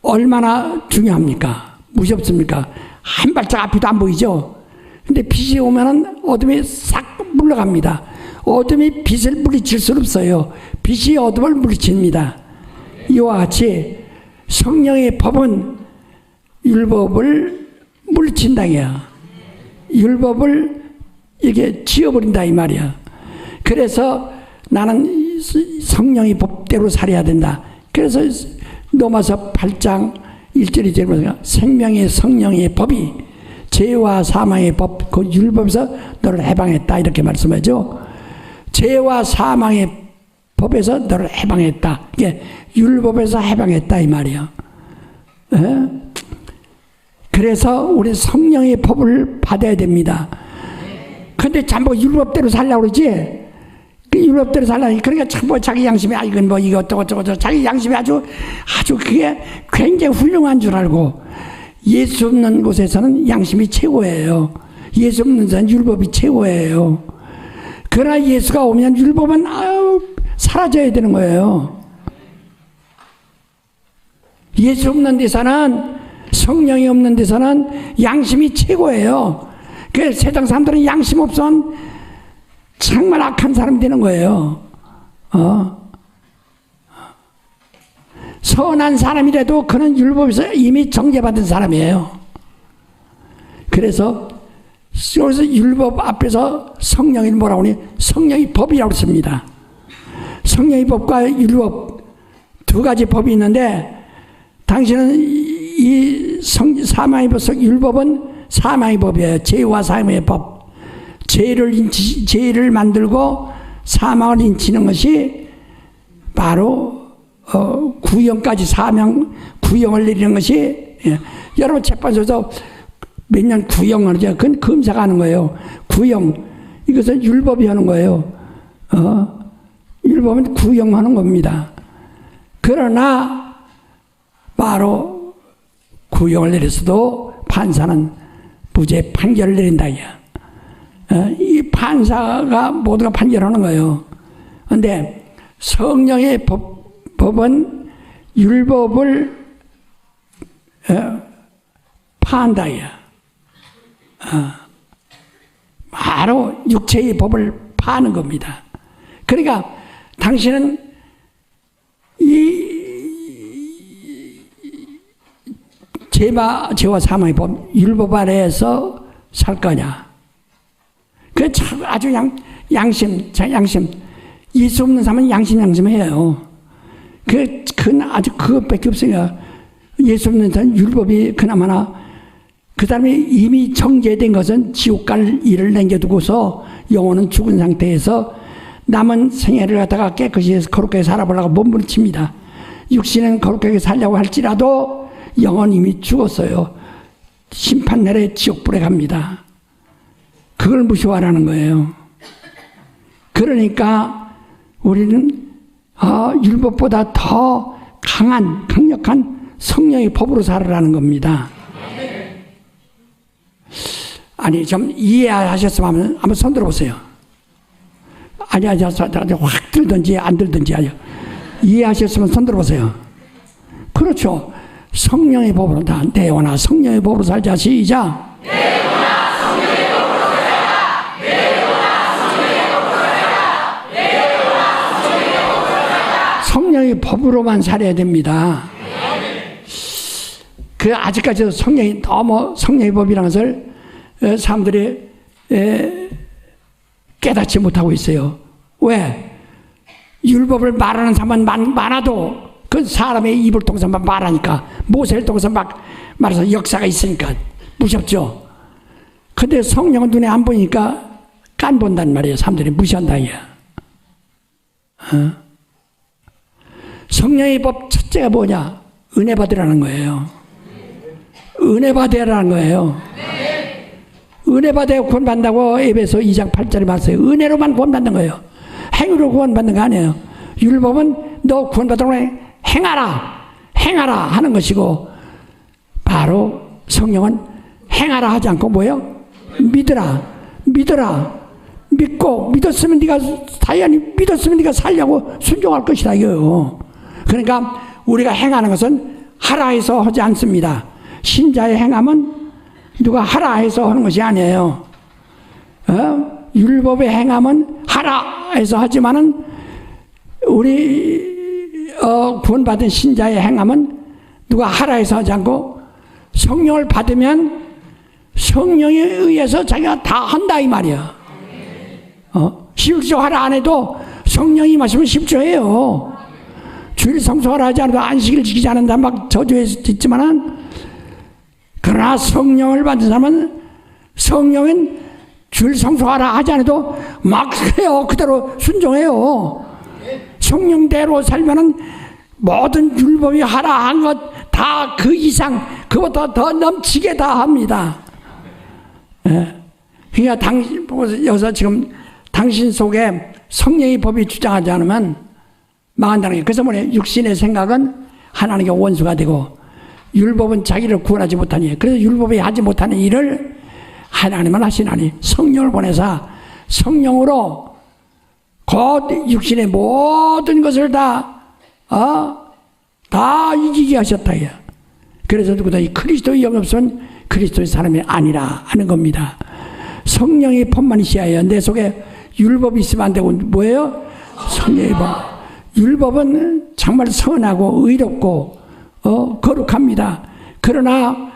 얼마나 중요합니까? 무섭습니까? 한 발짝 앞이도 안 보이죠? 근데 빛이 오면은 어둠이 싹 물러갑니다. 어둠이 빛을 물리칠 수는 없어요. 빛이 어둠을 물리칩니다. 이와 같이 성령의 법은 율법을 물리친다. 율법을 이게 지워버린다 이 말이야. 그래서 나는 성령의 법대로 살아야 된다. 그래서 로마서 8장 1절이 되면 생명의 성령의 법이 죄와 사망의 법, 그 율법에서 너를 해방했다 이렇게 말씀하죠. 죄와 사망의 법에서 너를 해방했다. 이게 율법에서 해방했다 이 말이야. 그래서 우리 성령의 법을 받아야 됩니다. 근데 전부 율법대로 살려고 그러지? 그 율법대로 살려고 그러니까 전부 자기 양심이 이건 뭐 이거 어쩌고 자기 양심이 아주 그게 굉장히 훌륭한 줄 알고 예수 없는 곳에서는 양심이 최고예요. 예수 없는 데서는 율법이 최고예요. 그러나 예수가 오면 율법은 사라져야 되는 거예요. 예수 없는 데서는 성령이 없는 데서는 양심이 최고예요. 그 세상 사람들은 양심 없으면 정말 악한 사람이 되는 거예요. 선한 사람이라도 그는 율법에서 이미 정죄받은 사람이에요. 그래서 여기서 율법 앞에서 성령이 뭐라고 하니? 성령이 법이라고 씁니다. 성령의 법과 율법 두 가지 법이 있는데 당신은 이 사망의 법, 율법은 사망의 법이에요. 죄와 사망의 법. 죄를 만들고 사망을 인치는 것이 바로 구형까지 구형을 내리는 것이 여러분 재판소에서 몇 년 구형을 하죠. 그건 검사가 하는 거예요. 구형 이것은 율법이 하는 거예요. 율법은 구형하는 겁니다. 그러나 바로 구형을 내렸어도 판사는 무죄 판결을 내린다. 이 판사가 모두가 판결하는 거예요. 그런데 성령의 법은 율법을 파한다. 바로 육체의 법을 파는 겁니다. 그러니까 당신은 죄와 사망의 법, 율법 아래에서 살 거냐. 그 아주 양심. 예수 없는 사람은 양심해요. 그건 아주 그것밖에 없어요. 예수 없는 사람은 율법이 그나마나 그 사람이 이미 정죄된 것은 지옥 갈 일을 남겨두고서 영혼은 죽은 상태에서 남은 생애를 갖다가 깨끗이 해서 거룩하게 살아보려고 몸부림칩니다. 육신은 거룩하게 살려고 할지라도 영혼 이미 죽었어요. 심판날에 지옥불에 갑니다. 그걸 무시하라는 거예요. 그러니까 우리는 율법보다 더 강력한 성령의 법으로 살아라는 겁니다. 아니 좀 이해하셨으면 한번 손 들어보세요. 아니 확 들든지 안 들든지 이해하셨으면 손 들어보세요. 그렇죠. 성령의 법으로 다 내어나 성령의 법으로 살자. 시작. 내어나 성령의 법으로 살자. 내어나 성령의 법으로 살자. 내어나 성령의 법으로 살자. 성령의 법으로만 살아야 됩니다. 그 아직까지도 성령이 너무 성령의 법이라는 것을 사람들이 깨닫지 못하고 있어요. 왜? 율법을 말하는 사람은 많아도 그 사람의 입을 통해서 말하니까 모세를 통해서 막 말해서 역사가 있으니까 무섭죠. 근데 성령은 눈에 안 보이니까 깐 본단 말이에요. 사람들이 무시한다 이게. 성령의 법 첫째가 뭐냐? 은혜 받으라는 거예요. 은혜 받으라는 거예요. 은혜 받아야 구원받는다고 에베소 2장 8절에 말씀해요. 은혜로만 구원받는 거예요. 행위로 구원받는 거 아니에요. 율법은 너 구원받으려고 행하라 하는 것이고 바로 성령은 행하라 하지 않고 뭐예요? 믿으라 믿고 믿었으면 네가 당연히 믿었으면 네가 살려고 순종할 것이다 이거요. 그러니까 우리가 행하는 것은 하라 해서 하지 않습니다. 신자의 행함은 누가 하라 해서 하는 것이 아니에요. 율법의 행함은 하라 해서 하지만은 우리 구원받은 신자의 행함은 누가 하라 해서 하지 않고 성령을 받으면 성령에 의해서 자기가 다 한다 이 말이야. 십조하라 안 해도 성령이 마시면 십조해요. 주일 성수하라 하지 않아도 안식일 지키지 않는다 막 저주했지만은, 그러나 성령을 받은 사람은 성령은 주일 성수하라 하지 않아도 막 해요. 그대로 순종해요. 성령대로 살면은 모든 율법이 하라 한 것 다 그 이상 그보다 더 넘치게 다 합니다. 예. 그러니까 당신 여기서 지금 당신 속에 성령의 법이 주장하지 않으면 망한다는 게, 그래서 뭐냐, 육신의 생각은 하나님께 원수가 되고 율법은 자기를 구원하지 못하니, 그래서 율법이 하지 못하는 일을 하나님은 하시나니 성령을 보내사 성령으로 곧 육신의 모든 것을 다 이기게 하셨다. 그래서 누구다 이 그리스도의 영이 없으면 그리스도의 사람이 아니라 하는 겁니다. 성령의 법만 있어야 내 속에 율법이 있으면 안 되고, 뭐예요? 성령의 법. 율법은 정말 선하고 의롭고 거룩합니다. 그러나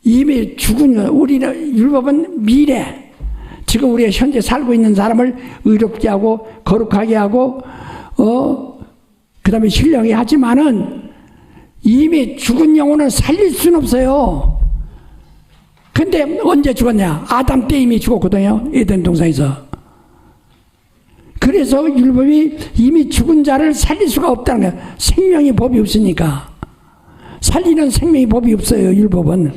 이미 죽은 우리는 율법은 미래, 지금 우리가 현재 살고 있는 사람을 의롭게 하고 거룩하게 하고 그 다음에 신령히 하지만은 이미 죽은 영혼을 살릴 수는 없어요. 근데 언제 죽었냐? 아담 때 이미 죽었거든요. 에덴 동산에서. 그래서 율법이 이미 죽은 자를 살릴 수가 없다는 거예요. 생명의 법이 없으니까. 살리는 생명의 법이 없어요, 율법은.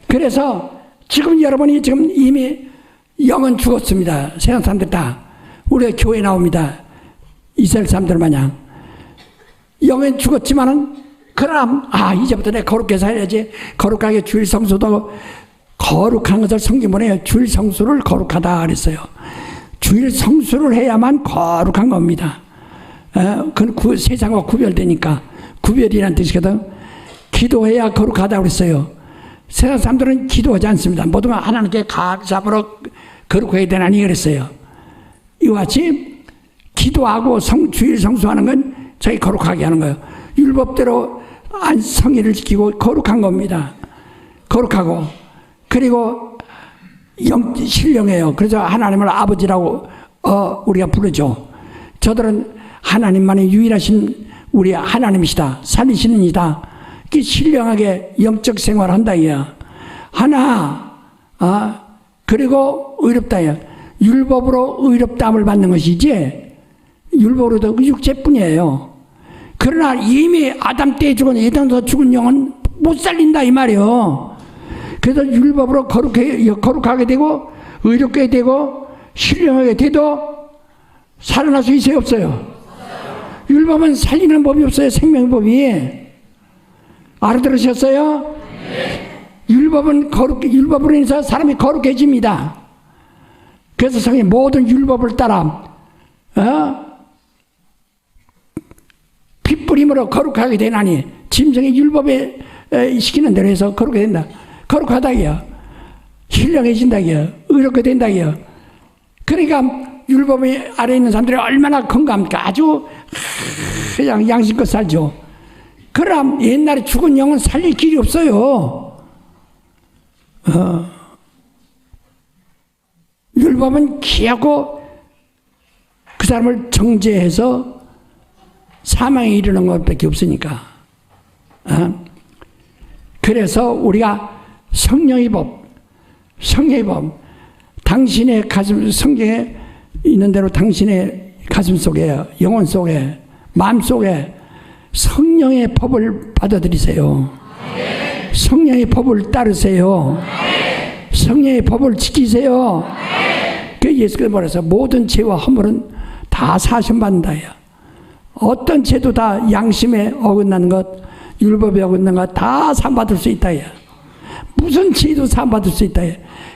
그래서 지금 여러분이 지금 이미 영은 죽었습니다. 세상 사람들 다. 우리가 교회 나옵니다. 이스라엘 사람들 마냥. 영은 죽었지만은, 그럼, 이제부터 내가 거룩하게 살아야지. 거룩하게 주일 성수도 거룩한 것을 성경문에 주일 성수를 거룩하다 그랬어요. 주일 성수를 해야만 거룩한 겁니다. 그건 세상과 구별되니까. 구별이라는 뜻이거든. 기도해야 거룩하다 그랬어요. 세상 사람들은 기도하지 않습니다. 모두가 하나님께 감사함으로 거룩해야 되나니 그랬어요. 이와 같이 기도하고 주일 성수하는 건 저희 거룩하게 하는 거예요. 율법대로 성의를 지키고 거룩한 겁니다. 거룩하고, 그리고 신령해요. 그래서 하나님을 아버지라고 우리가 부르죠. 저들은 하나님만이 유일하신 우리 하나님이시다, 살리시는 이다, 신령하게 영적 생활을 한다 이야. 하나, 그리고 의롭다 이야. 율법으로 의롭다함을 받는 것이지 율법으로도 육체뿐이에요. 그러나 이미 아담 때에 죽은 에덴에서 죽은 영은 못 살린다 이 말이에요. 그래서 율법으로 거룩하게 되고 의롭게 되고 신령하게 돼도 살아날 수 있어요, 없어요? 율법은 살리는 법이 없어요. 생명의 법이. 알아들으셨어요? 율법은 율법으로 인해서 사람이 거룩해집니다. 그래서 성경 모든 율법을 따라 핏부림으로 거룩하게 되나니, 짐승의 율법에 시키는 대로 해서 거룩하게 된다. 거룩하다기요. 신령해진다기요. 의롭게 된다기요. 그러니까 율법 아래에 있는 사람들이 얼마나 건강합니까? 아주 그냥 양심껏 살죠. 그럼 옛날에 죽은 영은 살릴 길이 없어요. 율법은 기하고 그 사람을 정죄해서 사망에 이르는 것밖에 없으니까. 그래서 우리가 성령의 법, 당신의 가슴, 성경에 있는 대로 당신의 가슴 속에, 영혼 속에, 마음 속에 성령의 법을 받아들이세요. 성령의 법을 따르세요. 성령의 법을 지키세요. 그 예수께서 말해서 모든 죄와 허물은 다 사심받는다. 어떤 죄도 다 양심에 어긋나는 것, 율법에 어긋나는 것 다 사함받을 수 있다. 무슨 죄도 사함받을 수 있다.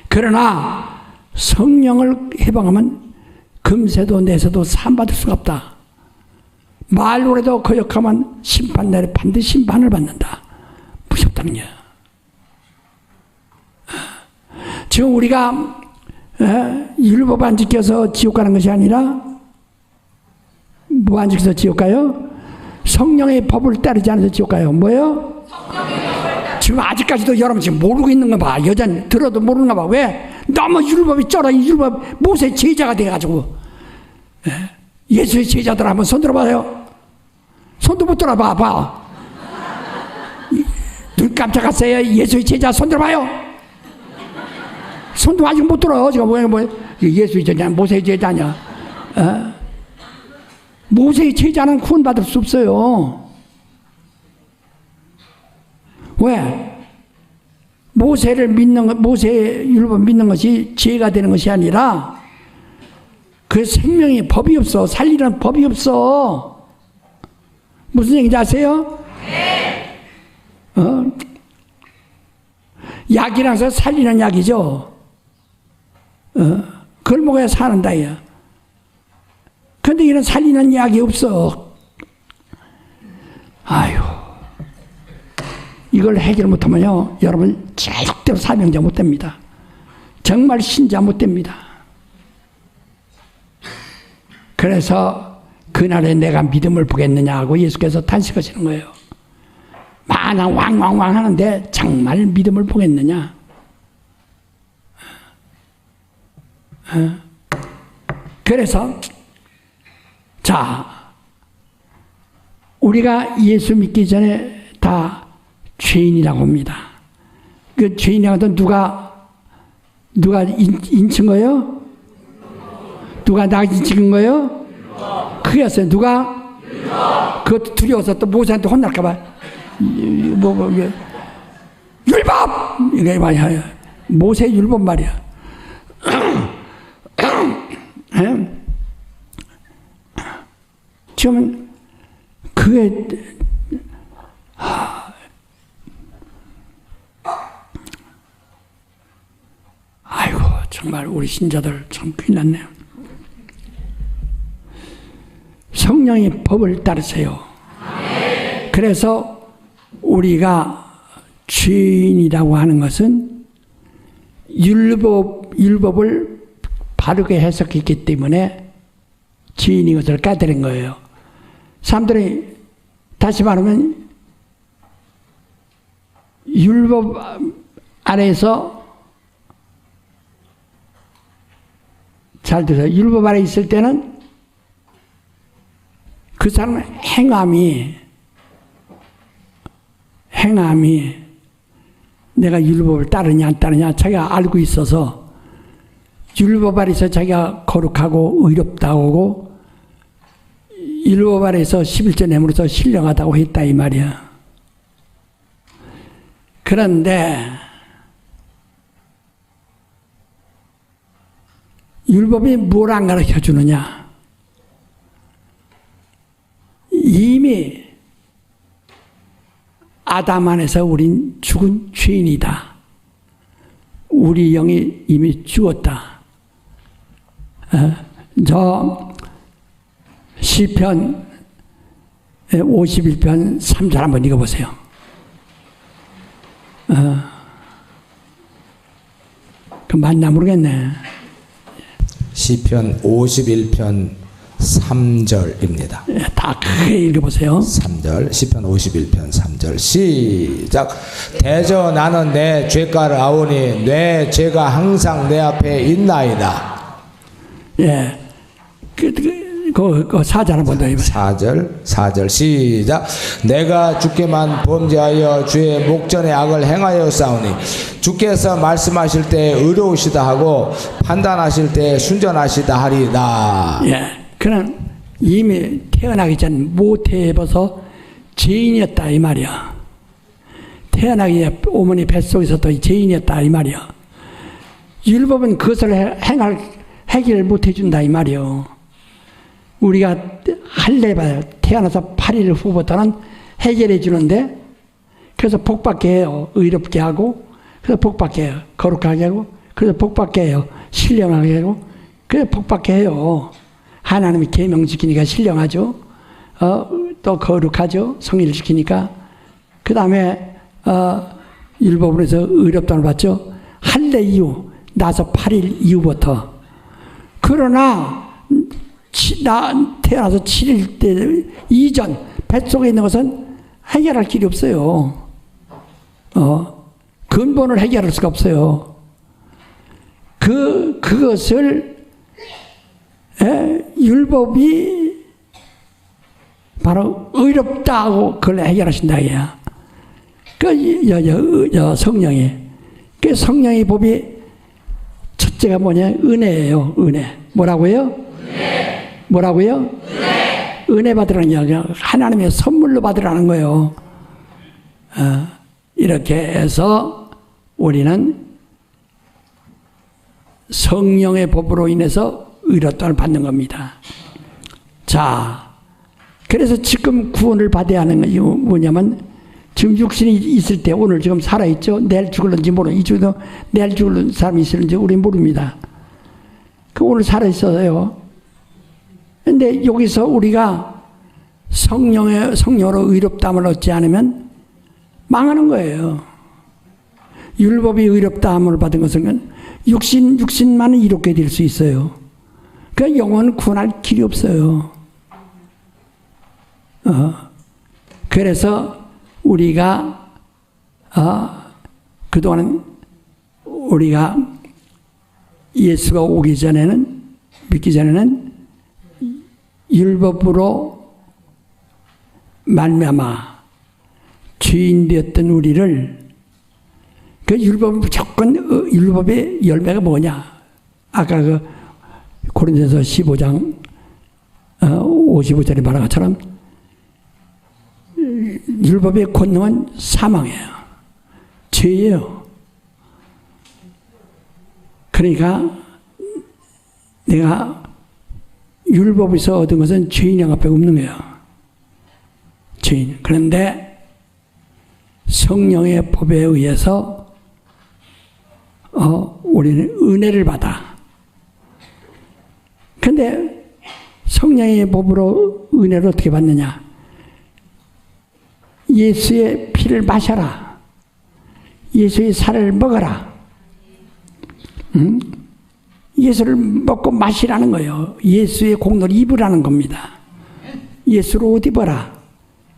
그러나 성령을 해방하면 금세도 내세도 사함받을 수가 없다. 말로라도 거역하면 심판날에 반드시 심판을 받는다. 무섭다는 거야. 지금 우리가 율법 안 지켜서 지옥 가는 것이 아니라 뭐 안 지켜서 지옥 가요? 성령의 법을 따르지 않아서 지옥 가요. 뭐예요? 지금 아직까지도 여러분 지금 모르고 있는 거 봐. 여자는 들어도 모르는 거 봐. 왜? 너무 율법이 쩔어. 이 율법 모세 제자가 돼가지고. 예수의 제자들 한번 손 들어봐요. 손도 못 들어봐. 봐. 눈 깜짝았어요. 예수의 제자 손 들어봐요. 손도 아직 못 들어. 지금 뭐 예수의 제자, 모세의 제자냐? 모세의 제자는 구원받을 수 없어요. 왜? 모세를 믿는 것, 모세의 율법 믿는 것이 죄가 되는 것이 아니라 그 생명에 법이 없어. 살리는 법이 없어. 무슨 얘기인지 아세요? 네. 약이라서 살리는 약이죠. 그걸 먹어야 사는다. 그런데 이런 살리는 약이 없어. 아유. 이걸 해결 못하면요, 여러분 절대로 사명자 못 됩니다. 정말 신자 못 됩니다. 그래서 그날에 내가 믿음을 보겠느냐 하고 예수께서 탄식하시는 거예요. 마냥 왕왕왕 하는데 정말 믿음을 보겠느냐? 그래서 자, 우리가 예수 믿기 전에 다 죄인이라고 합니다. 그 죄인이라고 하면 누가 인친 거예요? 누가 나 인친 거예요? 그게였어요. 누가? 그것도 두려워서 또 모세한테 혼날까봐 율법! 이게 말이야. 모세 율법 말이야. 지금 그게 아이고 정말 우리 신자들 참 큰일 났네요. 성령의 법을 따르세요. 그래서 우리가 죄인이라고 하는 것은 율법을 바르게 해석했기 때문에 죄인인 것을 깨달은 거예요. 사람들이 다시 말하면 율법 안에서 잘 들어요. 율법 아래 있을 때는 그 사람 행함이 내가 율법을 따르냐 안 따르냐 자기가 알고 있어서 율법 아래서 자기가 거룩하고 의롭다고 하고 율법 아래서 11조 내므로서 신령하다고 했다 이 말이야. 그런데 율법이 뭘 안 가르쳐 주느냐? 이미 아담 안에서 우린 죽은 죄인이다. 우리 영이 이미 죽었다. 저 시편 51편 3절 한번 읽어보세요. 그 맞나 모르겠네. 시편 51편 3절입니다. 다 크게 읽어보세요. 3절, 시편 51편 3절 시작. 대저 나는 내 죄가를 아오니 내 죄가 항상 내 앞에 있나이다. 예, 그 4절 한번 더 해보세요. 4절 시작. 내가 주께만 범죄하여 주의 목전에 악을 행하여 싸우니 주께서 말씀하실 때 의로우시다 하고 판단하실 때 순전하시다 하리다. 예, 그는 이미 태어나기 전 모태에서 죄인이었다 이 말이야. 태어나기 전에 어머니 뱃속에서도 죄인이었다 이 말이야. 율법은 그것을 해결 못 해준다 이 말이요. 우리가 할례 봐요. 태어나서 8일 후부터는 해결해 주는데 그래서 복받게 해요. 의롭게 하고 그래서 복받게 해요. 거룩하게 하고 그래서 복받게 해요. 신령하게 하고 그래서 복받게 해요. 하나님이 계명 지키니까 신령하죠. 또 거룩하죠. 성의를 지키니까. 그 다음에 율법으로 해서 의롭다를 받죠. 할례 이후 나서 8일 이후부터. 그러나 나 태어나서 7일 때 이전 뱃속에 있는 것은 해결할 길이 없어요. 근본을 해결할 수가 없어요. 그것을 율법이 바로 의롭다고 그걸 해결하신다 이야. 성령이. 그 성령의 법이 첫째가 뭐냐? 은혜예요. 은혜. 뭐라고요? 은혜. 뭐라고요? 은혜. 은혜 받으라는 이야기야. 하나님의 선물로 받으라는 거예요. 이렇게 해서 우리는 성령의 법으로 인해서 의롭다를 받는 겁니다. 자, 그래서 지금 구원을 받아야 하는 게 뭐냐면 지금 육신이 있을 때 오늘 지금 살아있죠. 내일 죽을는지 모르는 이 중에도 내일 죽을 사람이 있을는지 우리는 모릅니다. 그 오늘 살아있어요. 근데 여기서 우리가 성령으로 의롭다함을 얻지 않으면 망하는 거예요. 율법이 의롭다함을 받은 것은 육신만은 이롭게 될 수 있어요. 그 영혼은 구원할 길이 없어요. 그래서 우리가 그동안 우리가 예수가 오기 전에는 믿기 전에는 율법으로 말미암아 죄인 되었던 우리를 그 율법은 무조건 율법의 열매가 뭐냐? 아까 그 고린도서 15장 55절에 말한 것처럼 율법의 권능은 사망이에요. 죄예요. 그러니까 내가 율법에서 얻은 것은 죄인의 앞에 없는 거예요. 죄인. 그런데 성령의 법에 의해서 우리는 은혜를 받아. 근데 성령의 법으로 은혜를 어떻게 받느냐? 예수의 피를 마셔라. 예수의 살을 먹어라. 예수를 먹고 마시라는 거예요. 예수의 공로를 입으라는 겁니다. 예수를 옷 입어라.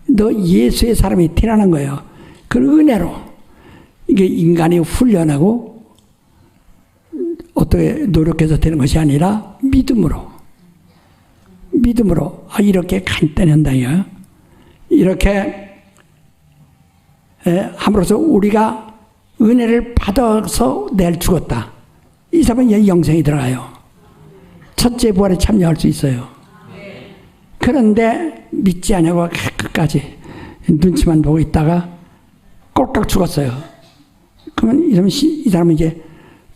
너 예수의 사람이 되라는 거예요. 그 은혜로. 이게 인간이 훈련하고 어떻게 노력해서 되는 것이 아니라 믿음으로. 믿음으로. 이렇게 간단한다. 이렇게 함으로써 우리가 은혜를 받아서 내일 죽었다. 이 사람은 영생이 들어가요. 첫째 부활에 참여할 수 있어요. 그런데 믿지 않냐고 끝까지 눈치만 보고 있다가 꼴깍 죽었어요. 그러면 이 사람은 이제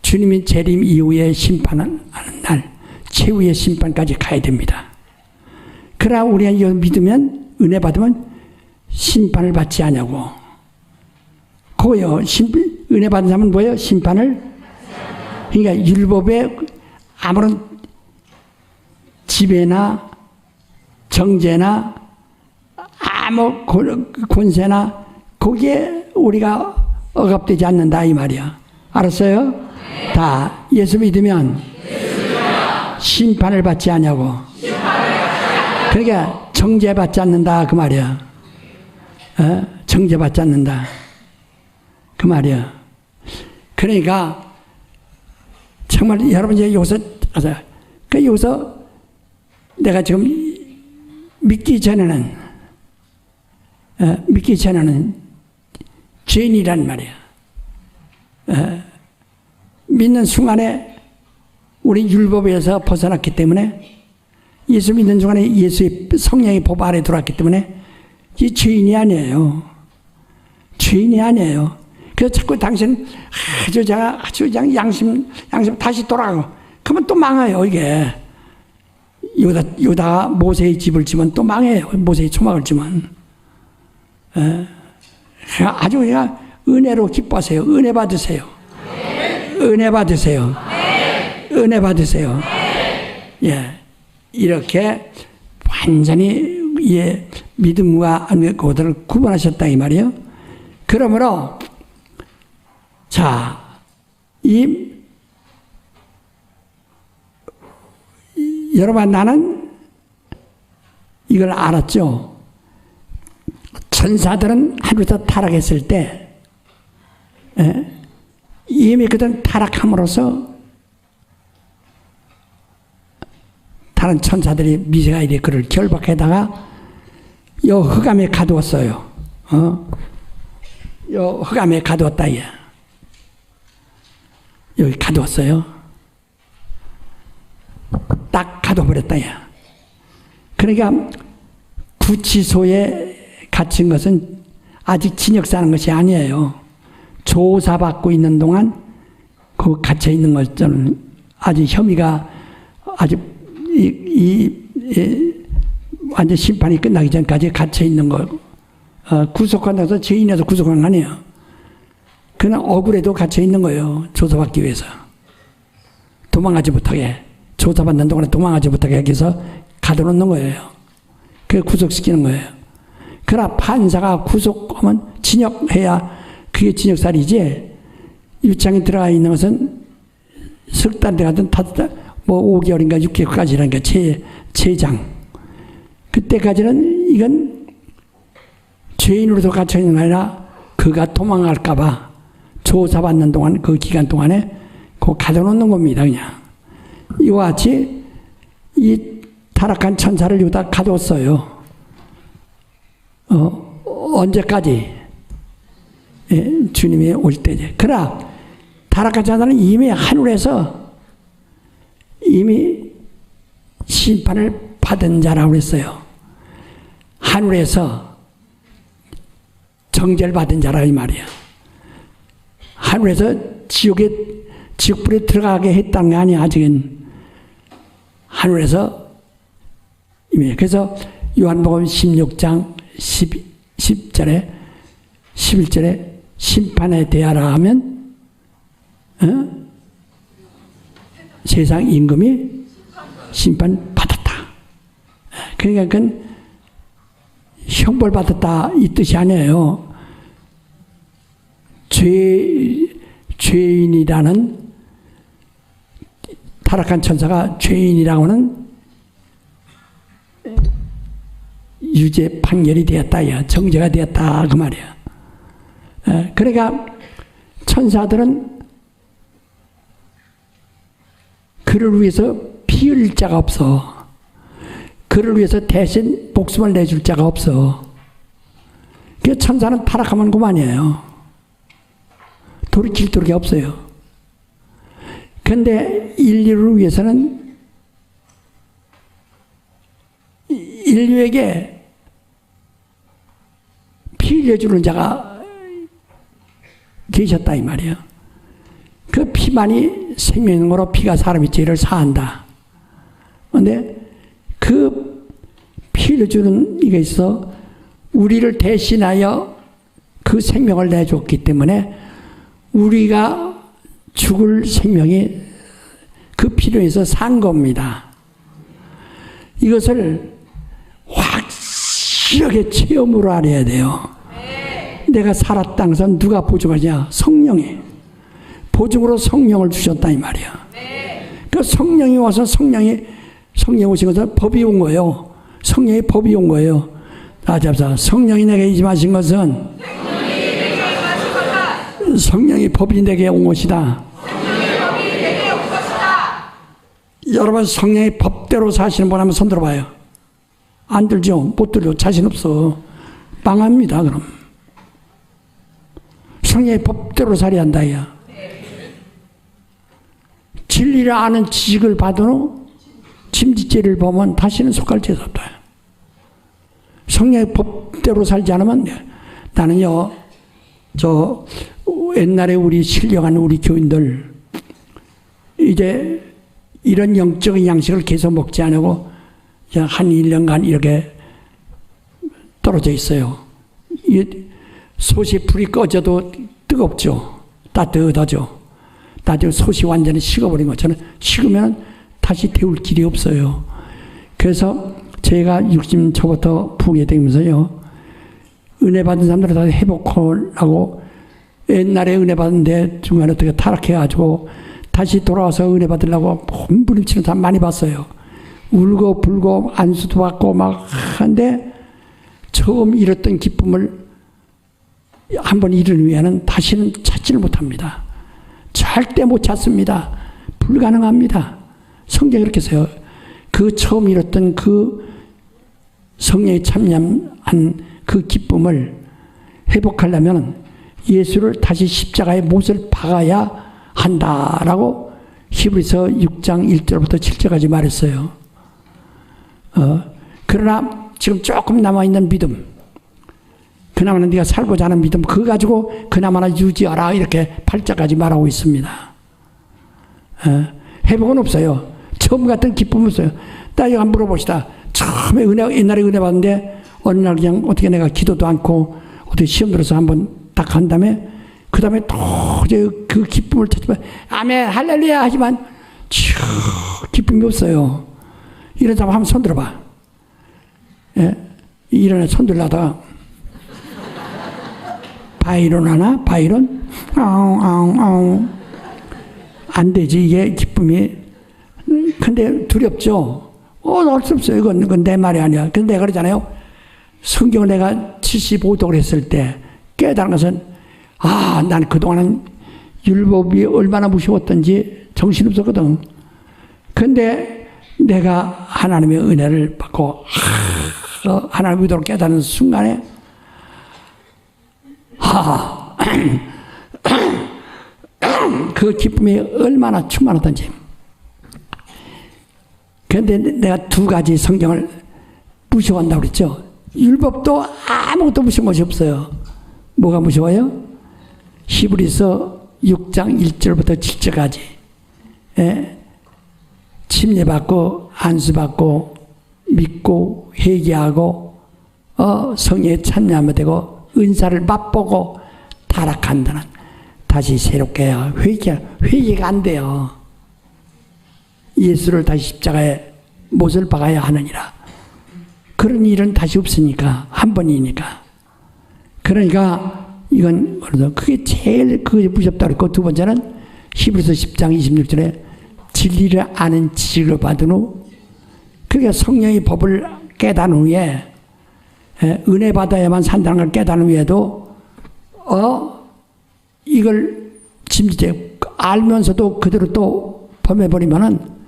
주님이 재림 이후에 심판하는 날, 최후의 심판까지 가야 됩니다. 그러나 우리가 이거 믿으면, 은혜 받으면 심판을 받지 않냐고. 그거요. 은혜 받은 사람은 뭐예요? 심판을? 그러니까 율법에 아무런 지배나 정죄나 아무 권세나 거기에 우리가 억압되지 않는다 이 말이야. 알았어요? 네. 다 예수 믿으면 심판을 받지 않냐고. 그러니까 정죄받지 않는다 그 말이야. 정죄받지 않는다 그 말이야. 그러니까 정말 여러분 이제 여기서 내가 지금 믿기 전에는 죄인이란 말이야. 믿는 순간에 우리 율법에서 벗어났기 때문에 예수 믿는 순간에 예수의 성령의 법 아래 들어왔기 때문에 이 죄인이 아니에요. 죄인이 아니에요. 그래서 자꾸 당신 아주 양심 다시 돌아가고 그러면 또 망해요 이게. 여기다가 모세의 집을 지면 또 망해요. 모세의 초막을 지면. 아주 그냥 은혜로 기뻐하세요. 은혜 받으세요. 은혜 받으세요. 은혜 받으세요. 예, 이렇게 완전히 믿음과 그것을 구분하셨다 이 말이에요. 그러므로 자, 여러분 나는 이걸 알았죠. 천사들은 하늘에서 타락했을 때 이미 그들은 타락함으로써 다른 천사들이 미사일이 그를 결박해다가 요 흑암에 가두었어요. 요 흑암에 가두었다. 예. 여기 가두었어요. 딱 가둬버렸다. 야. 그러니까 구치소에 갇힌 것은 아직 징역 사는 것이 아니에요. 조사받고 있는 동안 그 갇혀 있는 것은 아직 혐의가 아직 완전 심판이 끝나기 전까지 갇혀 있는 거. 구속한다고 죄인에서 구속한 거 아니에요. 그냥 억울해도 갇혀 있는 거예요. 조사받기 위해서. 도망가지 못하게. 조사받는 동안에 도망가지 못하게 하기 위해서 가둬놓는 거예요. 그게 구속시키는 거예요. 그러나 판사가 구속하면 징역해야 그게 징역살이지, 유창에 들어가 있는 것은 석 달 들어가든 뭐 5개월인가 6개월까지라니까 최장. 그때까지는 이건 죄인으로서 갇혀있는 게 아니라 그가 도망갈까봐 조사받는 동안, 그 기간 동안에 그 가둬놓는 겁니다. 그냥 이와 같이 이 타락한 천사를 여기다 가뒀어요. 언제까지? 예, 주님이 올 때지. 그러나 타락한 천사는 이미 하늘에서 이미 심판을 받은 자라고 그랬어요. 하늘에서 정죄를 받은 자라 이 말이야. 하늘에서 지옥불에 들어가게 했다는 게 아니야. 아직은 하늘에서 이미. 그래서 요한복음 16장 10절에 11절에 심판에 대하라 하면 세상 임금이 심판 받았다. 그러니까 그건 형벌 받았다 이 뜻이 아니에요. 죄인이라는 타락한 천사가 죄인이라고 하는 유죄 판결이 되었다. 정죄가 되었다. 그 말이야. 그러니까 천사들은 그를 위해서 피 흘릴 자가 없어. 그를 위해서 대신 목숨을 내줄 자가 없어. 그 천사는 타락하면 그만이에요. 돌이킬 도리가 없어요. 그런데 인류를 위해서는 인류에게 피 흘려주는 자가 계셨다 이 말이에요. 그 피만이 생명으로 피가 사람의 죄를 사한다. 그런데 그 피 흘려주는 이게 있어 우리를 대신하여 그 생명을 내줬기 때문에 우리가 죽을 생명이 그 피로 해서 산 겁니다. 이것을 확실하게 체험으로 알아야 돼요. 내가 살았다는 것은 누가 보증하냐? 성령이. 보증으로 성령을 주셨다 이 말이야. 그 성령이 와서 성령이 오신 것은 법이 온 거예요. 성령이 법이 온 거예요. 다 잡사. 성령이 내게 임하신 것은 성령이 법이 내게 온 것이다. 여러분 성령이 법대로 사시는 분 한번 손 들어봐요. 안 들죠? 못 들죠? 자신 없어. 망합니다 그럼. 성령이 법대로 살아야 한다 야. 진리를 아는 지식을 받은 침지죄를 보면 다시는 속할 죄가 없다. 성령의 법대로 살지 않으면 나는요 저 옛날에 우리 신령한 우리 교인들 이제 이런 영적인 양식을 계속 먹지 않고 한 1년간 이렇게 떨어져 있어요. 솥이 불이 꺼져도 뜨겁죠. 따뜻하죠. 나중에 솥이 완전히 식어버린 것처럼 식으면 다시 데울 길이 없어요. 그래서 제가 60 초부터 부흥회 되면서요 은혜 받은 사람들을 다 회복하려고 옛날에 은혜 받은데 중간에 어떻게 타락해가지고 다시 돌아와서 은혜 받으려고 몸부림치는 사람 많이 봤어요. 울고 불고 안수도 받고 막 하는데 처음 잃었던 기쁨을 한번 잃은 후에는 다시는 찾지 찾지를 못합니다. 절대 못 찾습니다. 불가능합니다. 성경이 그렇게 써요. 그 처음 잃었던 그 성령에 참여한 그 기쁨을 회복하려면 예수를 다시 십자가에 못을 박아야 한다라고 히브리서 6장 1절부터 7절까지 말했어요. 그러나 지금 조금 남아있는 믿음, 그나마나 네가 살고자 하는 믿음, 그거 가지고 그나마나 유지하라 이렇게 8절까지 말하고 있습니다. 회복은 없어요. 처음 같은 기쁨은 없어요. 나 이거 한번 물어봅시다. 처음에 옛날에 은혜 받는데 어느 날 그냥 어떻게 내가 기도도 않고 어떻게 시험 들어서 한번 딱 한 다음에 그 다음에 도저히 그 기쁨을 찾지만 아멘 할렐루야 하지만 기쁨이 없어요. 이런 사람 한번 손 들어봐. 예? 이런 손 들라다가 바이론 하나? 바이론? 안 되지 이게 기쁨이. 근데 두렵죠. 할 수 없어요. 이건 내 말이 아니야. 근데 내가 그러잖아요. 성경을 내가 75독을 했을 때 깨달은 것은 난 그동안은 율법이 얼마나 무서웠던지 정신없었거든. 근데 내가 하나님의 은혜를 받고 하나님의 의도를 깨닫는 순간에 그 기쁨이 얼마나 충만하던지. 그런데 내가 두 가지 성경을 무시한다고 그랬죠. 율법도 아무것도 무시한 것이 없어요. 뭐가 무서워요? 히브리서 6장 1절부터 7절까지 침례받고 안수받고 믿고 회개하고 성령에 참여하면 되고 은사를 맛보고 타락한다는 다시 새롭게 해야 회개가 안 돼요. 예수를 다시 십자가에 못을 박아야 하느니라. 그런 일은 다시 없으니까 한 번이니까. 그러니까 이건 그게 제일 무섭다 그랬고 두 번째는 히브리서 10장 26절에 진리를 아는 지식을 받은 후 그러니까 성령의 법을 깨달은 후에 은혜 받아야만 산다는 걸 깨달은 후에도 이걸 짐짓에 알면서도 그대로 또 범해버리면은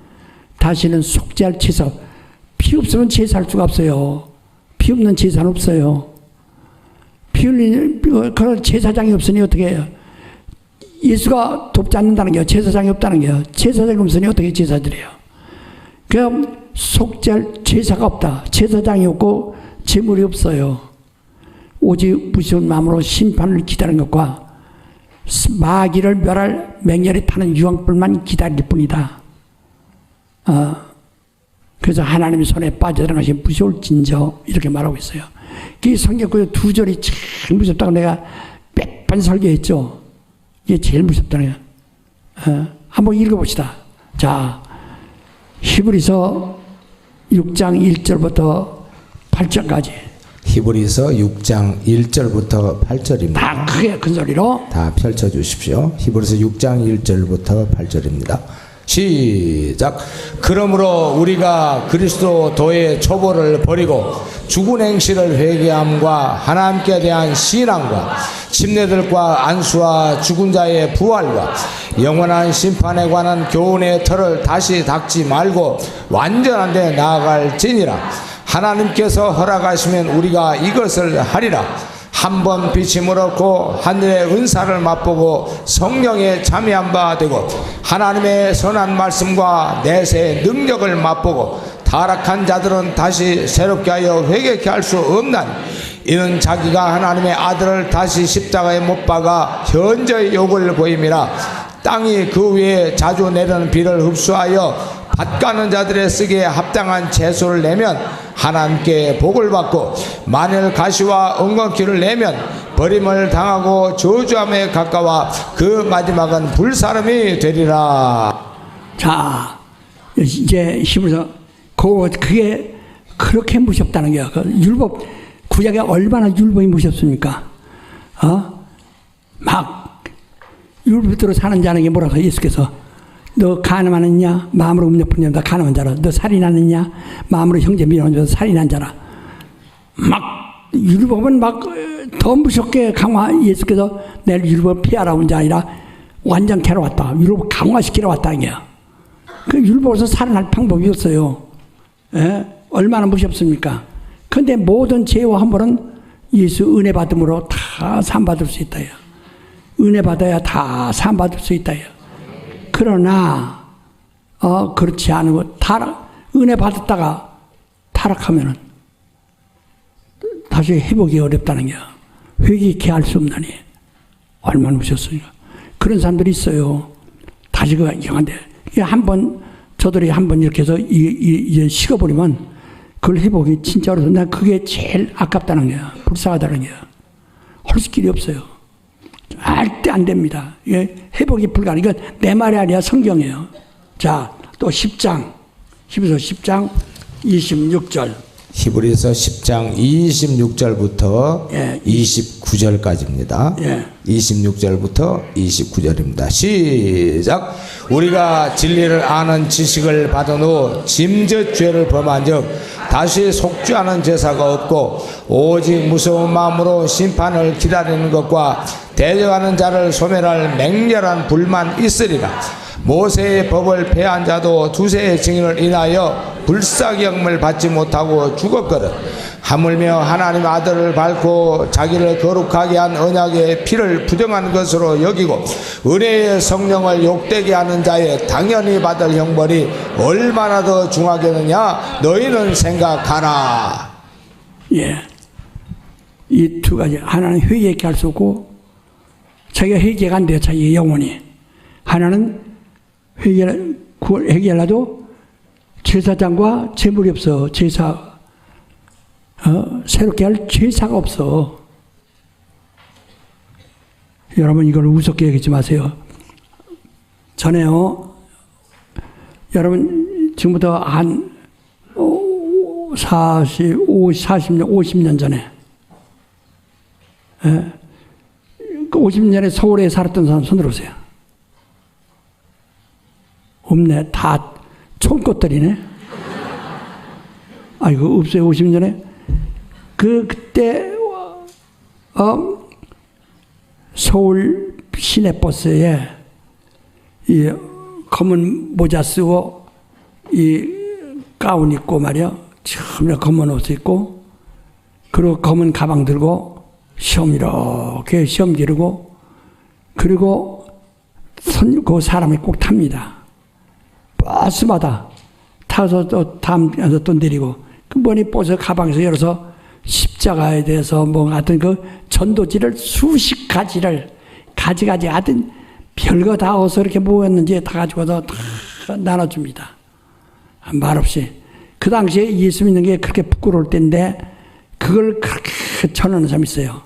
다시는 속죄할 제사, 피 없으면 제사할 수가 없어요. 피 없는 제사는 없어요. 피 흘리는 그런 제사장이 없으니 어떻게 해요? 예수가 돕지 않는다는 게요. 제사장이 없다는 게요. 제사장이 없으니 어떻게 제사 드려요? 그럼 속죄할 제사가 없다. 제사장이 없고 제물이 없어요. 오직 무서운 마음으로 심판을 기다리는 것과 마귀를 멸할 맹렬히 타는 유황불만 기다릴 뿐이다. 그래서 하나님의 손에 빠져들어가는 것이 무서울진저 이렇게 말하고 있어요. 그 성경구조 두 절이 제일 무섭다고 내가 몇 번 설교했죠. 이게 제일 무섭다는 거예요. 한번 읽어봅시다. 자, 히브리서 6장 1절부터 8절까지. 히브리서 6장 1절부터 8절입니다. 다 크게 큰 소리로 다 펼쳐주십시오. 히브리서 6장 1절부터 8절입니다. 시작. 그러므로 우리가 그리스도 도의 초보를 버리고 죽은 행실을 회개함과 하나님께 대한 신앙과 침례들과 안수와 죽은 자의 부활과 영원한 심판에 관한 교훈의 틀을 다시 닦지 말고 완전한 데 나아갈지니라. 하나님께서 허락하시면 우리가 이것을 하리라. 한번 비침을 얻고 하늘의 은사를 맛보고 성령에 참여한 바 되고 하나님의 선한 말씀과 내세의 능력을 맛보고 타락한 자들은 다시 새롭게 하여 회개케 할 수 없나니 이는 자기가 하나님의 아들을 다시 십자가에 못 박아 현저히 욕을 보임이라. 땅이 그 위에 자주 내리는 비를 흡수하여 밭가는 자들의 쓰기에 합당한 채소를 내면 하나님께 복을 받고 만일 가시와 엉겅퀴를 내면 버림을 당하고 저주함에 가까워 그 마지막은 불사름이 되리라. 자, 이제 히브리서 그게 그렇게 무섭다는 거야. 그 율법 구약에 얼마나 율법이 무섭습니까? 막 율법대로 사는 자는 게 뭐라고 예수께서 너 가늠하느냐 마음으로 음욕부리냐 너 가늠한 자라. 너 살인하느냐 마음으로 형제 미워하는 자라 살인한 자라. 막 율법은 막 더 무섭게 강화, 예수께서 내일 율법 피하라 온 게 아니라 완전케로 왔다. 율법 강화시키러 왔다. 이게. 그 율법에서 살아날 방법이 없어요. 예? 얼마나 무섭습니까? 근데 모든 죄와 함벌은 예수 은혜 받음으로 다 사함받을 수 있다. 은혜 받아야 다 사함받을 수 있다. 그러나 그렇지 않고 은혜 받았다가 타락하면은 다시 회복이 어렵다는 거야. 회개케 할 수 없나니 얼마나 무섭습니까? 그런 사람들이 있어요. 다시 그가 이상한데 한번 저들이 한번 이렇게 해서 이제 식어버리면 그걸 회복이 진짜로 난 그게 제일 아깝다는 거야. 불쌍하다는 거야. 할 수 길이 없어요. 절대 안 됩니다. 이게 회복이 불가능. 이건 내 말이 아니라 성경이에요. 자, 또 10장, 히브리서 10장 26절. 히브리서 10장 26절부터 예. 29절까지입니다. 예. 26절부터 29절입니다. 시작. 우리가 진리를 아는 지식을 받은 후 짐짓 죄를 범한 즉 다시 속죄하는 제사가 없고 오직 무서운 마음으로 심판을 기다리는 것과 대적하는 자를 소멸할 맹렬한 불만 있으리라. 모세의 법을 폐한 자도 두세의 증인을 인하여 불사경을 받지 못하고 죽었거든. 하물며 하나님 아들을 밟고 자기를 거룩하게 한 언약의 피를 부정한 것으로 여기고 은혜의 성령을 욕되게 하는 자의 당연히 받을 형벌이 얼마나 더 중하겠느냐 너희는 생각하라. 예. 이 두 가지. 하나는 회개케 할 수 없고 자기가 회개가 안 돼요. 자기 영혼이. 하나는 회개하려도 제사장과 제물이 없어. 새롭게 할 제사가 없어. 여러분 이걸 우습게 여기지 마세요. 전에요. 여러분 지금부터 한 50년 전에 50년 전에 서울에 살았던 사람 손 들어보세요. 없네. 다 촌꽃들이네. 아이고 없어요. 50년 전에 그때 서울 시내버스에 이 검은 모자 쓰고 이 가운 입고 말이야. 처음에 검은 옷 입고 그리고 검은 가방 들고 시험 이렇게 시험 기르고 그리고 그 사람이 꼭 탑니다. 버스마다 타서 또 다음에서 또 내리고 그 뭐니 버스 가방에서 열어서 십자가에 대해서 뭐 하여튼 그 전도지를 수십 가지를 가지 하여튼 별거 다 어디서 이렇게 모였는지 다 가지고서 다 나눠줍니다. 말없이. 그 당시에 예수 믿는 게 그렇게 부끄러울 때인데 그걸 그렇게 전하는 사람이 있어요.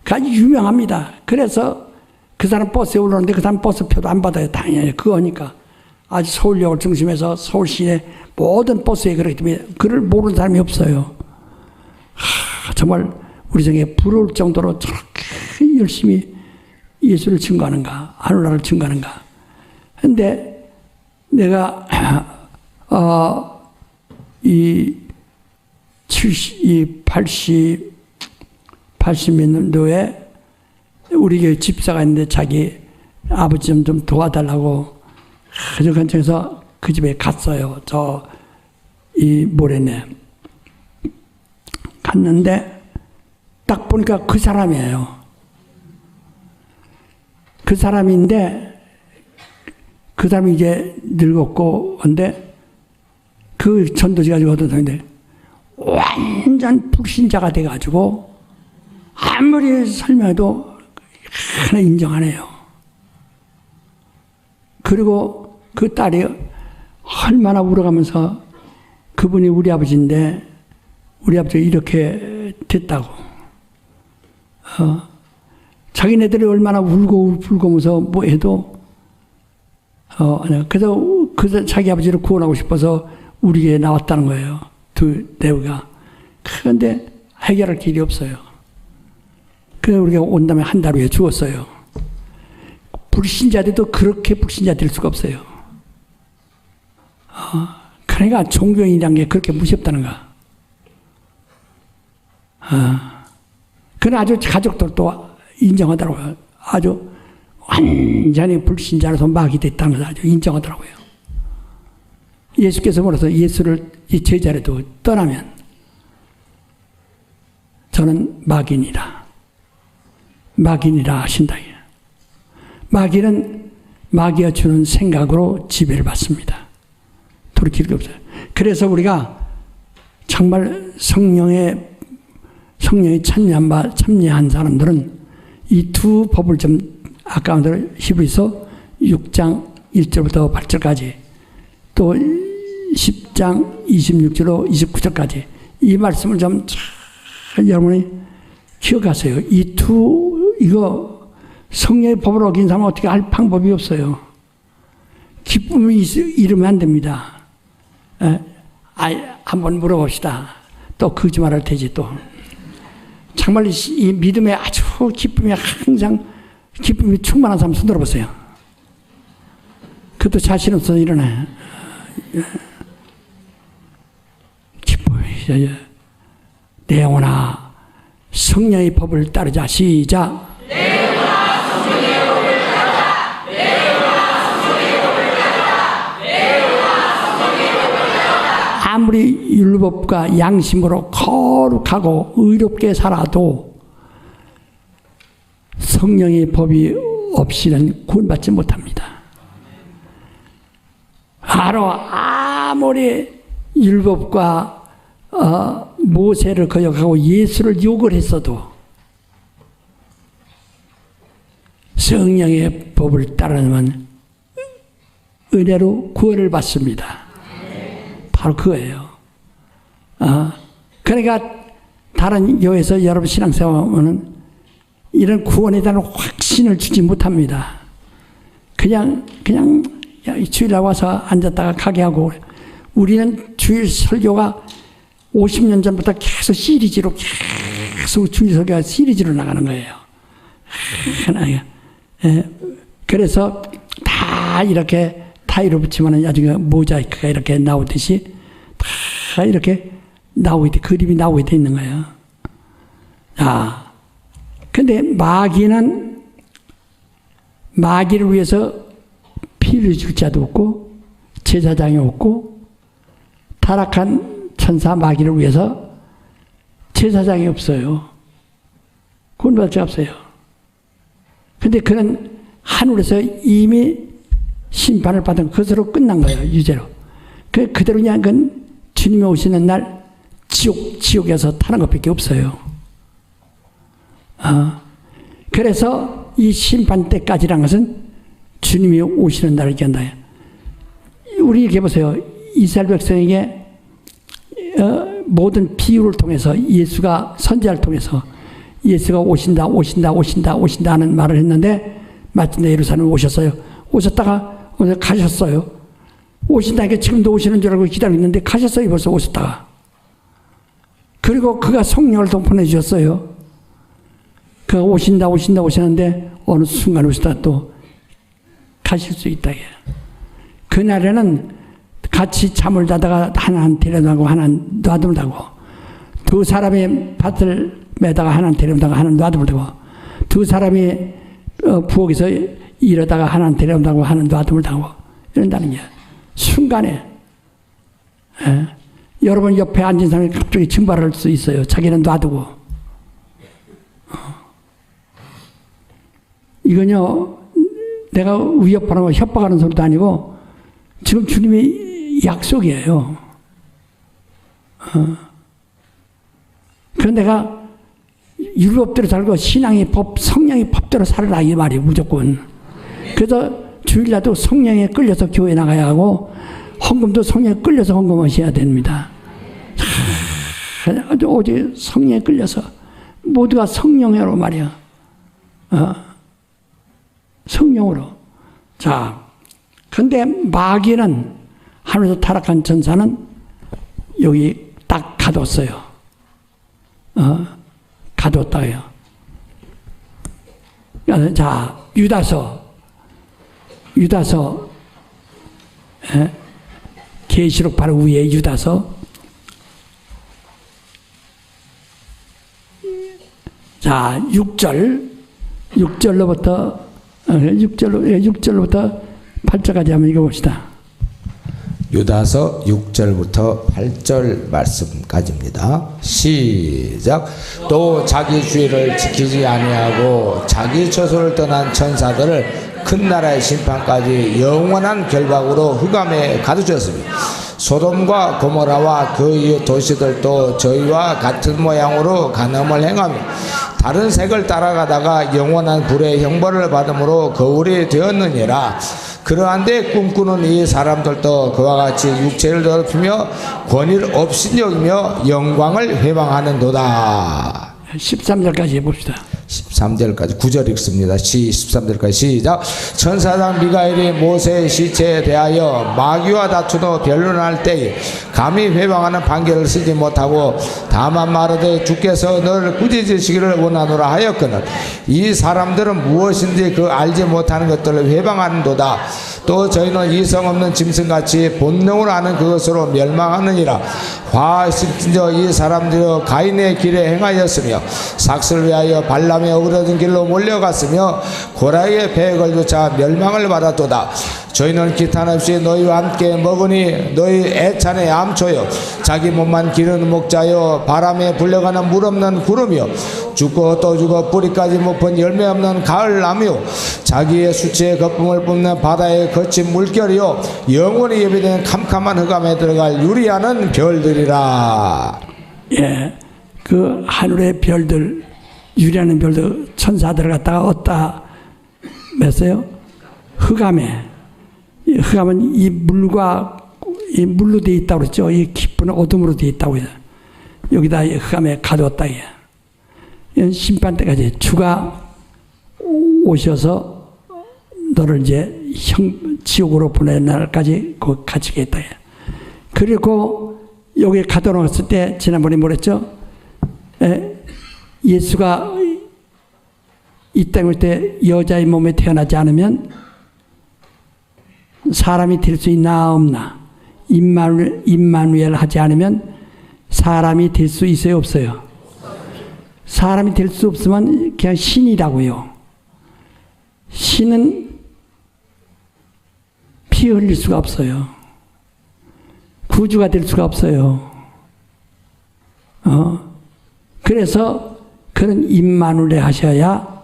그 아주 유명합니다. 그래서 그 사람 버스에 올라오는데 그 사람 버스표도 안 받아요. 당연히 그거니까. 아주 서울역을 중심해서 서울 시내 모든 버스에 그렇기 때문에 그를 모르는 사람이 없어요. 정말 우리 중에 부러울 정도로 저렇게 열심히 예수를 증거하는가, 하늘나라를 증거하는가. 근데 내가 이 80몇 년도에 우리 교회 집사가 있는데 자기 아버지 좀 도와달라고 그 근처에서 그 집에 갔어요. 이 모래내. 갔는데 딱 보니까 그 사람이에요. 그 사람인데 그 사람이 이제 늙었고 근데 그 전도지 가지고 어떤 사람인데 완전 불신자가 돼가지고 아무리 설명해도 하나 인정 안 해요. 그리고 그 딸이 얼마나 울어가면서 그분이 우리 아버지인데 우리 아버지가 이렇게 됐다고. 자기네들이 얼마나 울고 불고면서 뭐 해도 그래서 자기 아버지를 구원하고 싶어서 우리 교회에 나왔다는 거예요. 두 대우가. 그런데 해결할 길이 없어요. 그래서 우리가 온 다음에 한 달 후에 죽었어요. 불신자들도 그렇게 불신자 될 수가 없어요. 그러니까 종교인이란 게 그렇게 무섭다는 거야. 그건 아주 가족들도 인정하더라고요. 아주 완전히 불신자로서 막이 됐다는 것을 아주 인정하더라고요. 예수께서 뭐라서 예수를 이 제자라도 떠나면 저는 막인이라 하신다. 마귀는 마귀가 주는 생각으로 지배를 받습니다. 돌이킬 게 없어요. 그래서 우리가 정말 성령에 참여한 사람들은 이 두 법을 좀 아까 말한 히브리서 6장 1절부터 8절까지 또 10장 26절로 29절까지 이 말씀을 좀 잘 여러분이 기억하세요. 이거 성령의 법을 어긴 사람은 어떻게 할 방법이 없어요. 기쁨이 잃으면 안 됩니다. 한번 물어봅시다. 또 거짓말할 테지 또. 정말 이 믿음에 아주 기쁨이 충만한 사람 손 들어보세요. 그것도 자신 없어서 일어나요. 기쁨이 내 영혼아 성령의 법을 따르자. 시작. 내 영혼아 성령의 법을 따르자. 내 영혼아 성령의 법을 따르자. 내 영혼아 성령의 법을 따르자. 아무리 율법과 양심으로 거룩하고 의롭게 살아도 성령의 법이 없이는 구원받지 못합니다. 바로 아무리 율법과 모세를 거역하고 예수를 욕을 했어도 성령의 법을 따르면 은혜로 구원을 받습니다. 바로 그거예요. 그러니까 다른 교회에서 여러분 신앙생활하면 이런 구원에 대한 확신을 주지 못합니다. 그냥 주일날 와서 앉았다가 가게 하고, 우리는 주일 설교가 50년 전부터 계속 시리즈로 주일 설교가 시리즈로 나가는 거예요. 그래서 다 이렇게 타일을 붙이면 나중에 모자이크가 이렇게 나오듯이 다 이렇게 그림이 나오게 돼 있는 거예요. 자, 근데 마귀를 위해서 피를 줄 자도 없고 제사장이 없고, 타락한 천사 마귀를 위해서 제사장이 없어요. 구원받을 자 없어요. 근데 그는 하늘에서 이미 심판을 받은 것으로 끝난 거예요. 유죄로. 그대로 그냥 그건 주님이 오시는 날 지옥에서 타는 것밖에 없어요. 그래서 이 심판 때까지란 것은 주님이 오시는 날을 얘기한다. 우리 이렇게 보세요. 이스라엘 백성에게 모든 비유를 통해서 예수가 선지자를 통해서 예수가 오신다 하는 말을 했는데, 마침내 예루살렘에 오셨어요. 오셨다가 오늘 가셨어요. 오신다니까 지금도 오시는 줄 알고 기다리고 있는데 가셨어요. 벌써 오셨다가. 그리고 그가 성령을 또 보내주셨어요. 그가 오시는데 어느 순간 오시다가 또 가실 수 있다. 그날에는 같이 잠을 자다가 하나는 데려다고 하나는 놔둔다고, 두 사람이 밭을 매다가 하나는 데려다가 하나는 놔둔다고, 두 사람이 부엌에서 일하다가 하나는 데려온다고 하나는 놔둔다고 이런다는 게 순간에. 여러분 옆에 앉은 사람이 갑자기 증발할 수 있어요. 자기는 놔두고. 이건요, 내가 위협하는 거 협박하는 소리도 아니고 지금 주님의 약속이에요. 그런데 내가 율법대로 살고 신앙의 법, 성령의 법대로 살아라 이 말이에요. 무조건. 그래서 주일날도 성령에 끌려서 교회 나가야 하고, 헌금도 성령에 끌려서 헌금하셔야 됩니다. 오직 성령에 끌려서 모두가 성령으로 말이야. 성령으로. 자, 근데 마귀는, 하늘에서 타락한 천사는 여기 딱 가뒀어요. 가뒀다요. 자, 유다서 계시록 바로 위에 유다서 자, 6절로부터 8절까지 한번 읽어봅시다. 유다서 6절부터 8절 말씀까지입니다. 시작. 또 자기 주의를 지키지 아니하고 자기 처소를 떠난 천사들을 큰 나라의 심판까지 영원한 결박으로 흑암에 가두셨으니 소돔과 고모라와 그 이웃 도시들도 저희와 같은 모양으로 간음을 행하며 다른 색을 따라가다가 영원한 불의 형벌을 받음으로 거울이 되었느니라. 그러한데 꿈꾸는 이 사람들도 그와 같이 육체를 더럽히며 권위를 업신여기며 영광을 회방하는도다. 13절까지 해봅시다. 13절까지 9절 읽습니다. 13절까지 시작. 천사장 미가엘이 모세의 시체에 대하여 마귀와 다투어 변론할 때에 감히 회방하는 판결을 쓰지 못하고 다만 말하되 주께서 너를 꾸짖으시기를 원하노라 하였거늘 이 사람들은 무엇인지 그 알지 못하는 것들을 회방하는도다. 또 저희는 이성 없는 짐승같이 본능으로 아는 그것으로 멸망하느니라. 화심진저 이 사람들이 가인의 길에 행하였으며 삭슬을 위하여 발람의 어그러진 길로 몰려갔으며 고라의 배에 걸려차 멸망을 받았도다. 저희는 기탄 없이 너희와 함께 먹으니 너희 애찬의 암초여 자기 몸만 기르는 목자여 바람에 불려가는 물 없는 구름이여 죽고 또 죽어 뿌리까지 못 본 열매 없는 가을나무요 자기의 수치의 거품을 뿜는 바다의 거친 물결이요 영원히 예비된 캄캄한 흑암에 들어갈 유리하는 별들이라. 예, 그 하늘의 별들, 유리하는 별들 천사들을 갖다가 얻다 맸어요. 흑암에. 흑암은 이 물과 이 물로 되어 있다고 그랬죠. 이 깊은 어둠으로 되어 있다고 해요. 여기다 흑암에 가두었다. 심판 때까지 주가 오셔서 너를 이제 지옥으로 보내는 날까지 거기 갇히겠다. 그리고 여기에 가둬놓았을 때 지난번에 뭐랬죠? 예수가 이 땅에 올 때 여자의 몸에 태어나지 않으면 사람이 될 수 있나 없나? 임마누엘 하지 않으면 사람이 될 수 있어요 없어요? 사람이 될 수 없으면 그냥 신이라고요. 신은 피 흘릴 수가 없어요. 구주가 될 수가 없어요. 그래서 그런 임마누엘 하셔야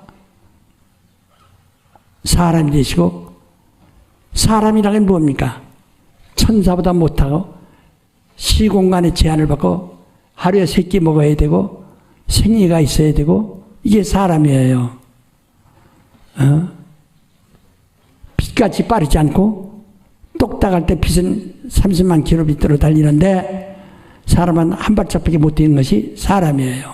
사람이 되시고, 사람이라는 게 뭡니까? 천사보다 못하고 시공간의 제한을 받고 하루에 3끼 먹어야 되고 생리가 있어야 되고 이게 사람이에요. 빛같이 빠르지 않고 똑딱할 때 빛은 30만 킬로미터로 달리는데 사람은 한 발짝밖에 못 뛰는 것이 사람이에요.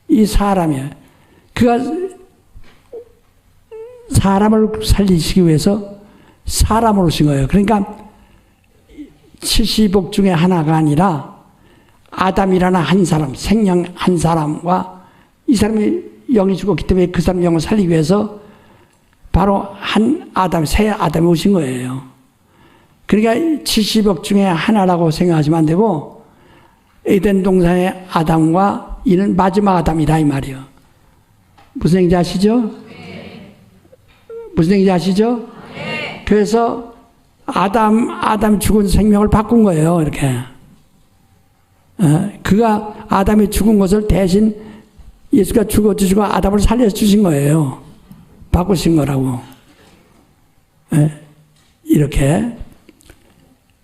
이 사람이에요. 그가 사람을 살리시기 위해서 사람으로 오신 거예요. 그러니까 70억 중에 하나가 아니라 아담이라는 한 사람, 생명 한 사람과 이 사람이 영이 죽었기 때문에 그 사람 영을 살리기 위해서 바로 한 아담, 새 아담이 오신 거예요. 그러니까 70억 중에 하나라고 생각하시면 안 되고 에덴 동산의 아담과 이는 마지막 아담이다 이 말이에요. 무슨 얘기인지 아시죠? 무슨 얘기인지 아시죠? 그래서 아담 죽은 생명을 바꾼 거예요. 이렇게. 그가 아담이 죽은 것을 대신 예수가 죽어주시고 아담을 살려주신 거예요. 바꾸신 거라고. 이렇게.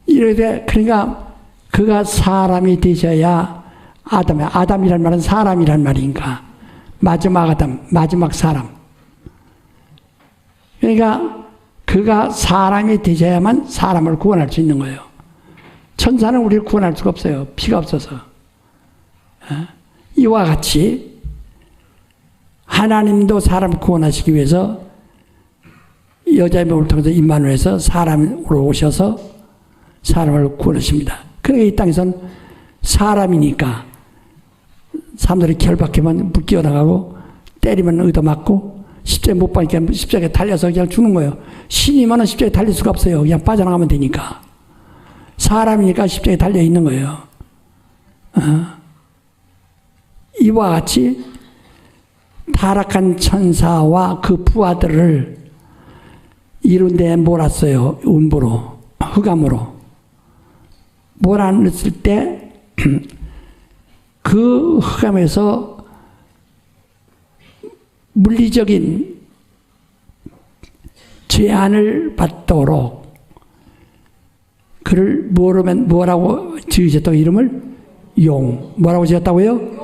그러니까 그가 사람이 되셔야 아담이란 말은 사람이란 말이니까. 마지막 아담, 마지막 사람. 그러니까 그가 사람이 되셔야만 사람을 구원할 수 있는 거예요. 천사는 우리를 구원할 수가 없어요. 피가 없어서. 이와 같이 하나님도 사람을 구원하시기 위해서 여자의 몸을 통해서 임마누엘에서 사람으로 오셔서 사람을 구원하십니다. 그러니까 이 땅에서는 사람이니까 사람들이 결박하면 묶여나가고 때리면 얻어맞고 십자가에 못 박으니까 십자가에 달려서 그냥 죽는 거예요. 신이면은 십자가에 달릴 수가 없어요. 그냥 빠져나가면 되니까. 사람이니까 십자가에 달려 있는 거예요. 이와 같이 타락한 천사와 그 부하들을 이룬 데에 몰았어요. 음부로, 흑암으로. 몰아넣었을 때 그 흑암에서 물리적인 제한을 받도록 그를 뭐라고 지으셨다고 이름을? 용. 뭐라고 지었다고요?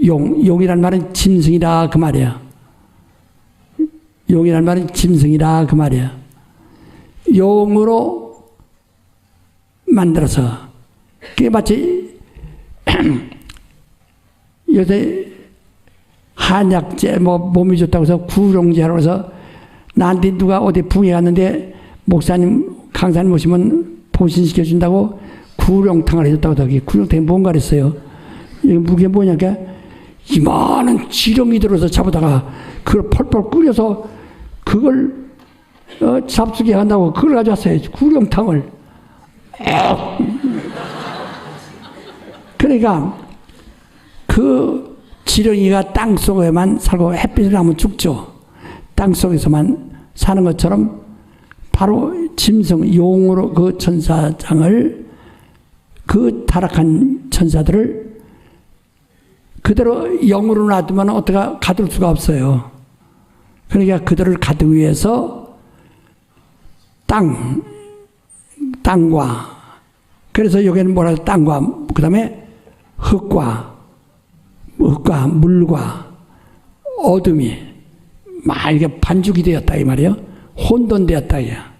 용. 용이란 말은 짐승이다 그 말이야. 용이란 말은 짐승이다 그 말이야. 용으로 만들어서 그게 마치 요새 한약재 몸이 좋다고 해서 구룡제라고 해서 나한테 누가 어디 붕에 갔는데 목사님 강사님 오시면 보신시켜준다고 구룡탕을 해줬다고 하더니 구룡탕이 뭔가 그랬어요. 이게 무게 뭐냐니까 이만한 지렁이 들어서 잡아다가 그걸 펄펄 끓여서 그걸 잡수게 한다고 그걸 가져왔어요. 구룡탕을. 그러니까 그 지렁이가 땅 속에만 살고 햇빛을 하면 죽죠. 땅 속에서만 사는 것처럼 바로 짐승 용으로 그 천사장을 그 타락한 천사들을 그대로 영으로 놔두면 어떻게 가둘 수가 없어요. 그러니까 그들을 가두기 위해서 땅과 그래서 여기는 뭐라 땅과 그 다음에 흙과 물과 어둠이 막 이렇게 반죽이 되었다 이 말이에요. 혼돈되었다 이야.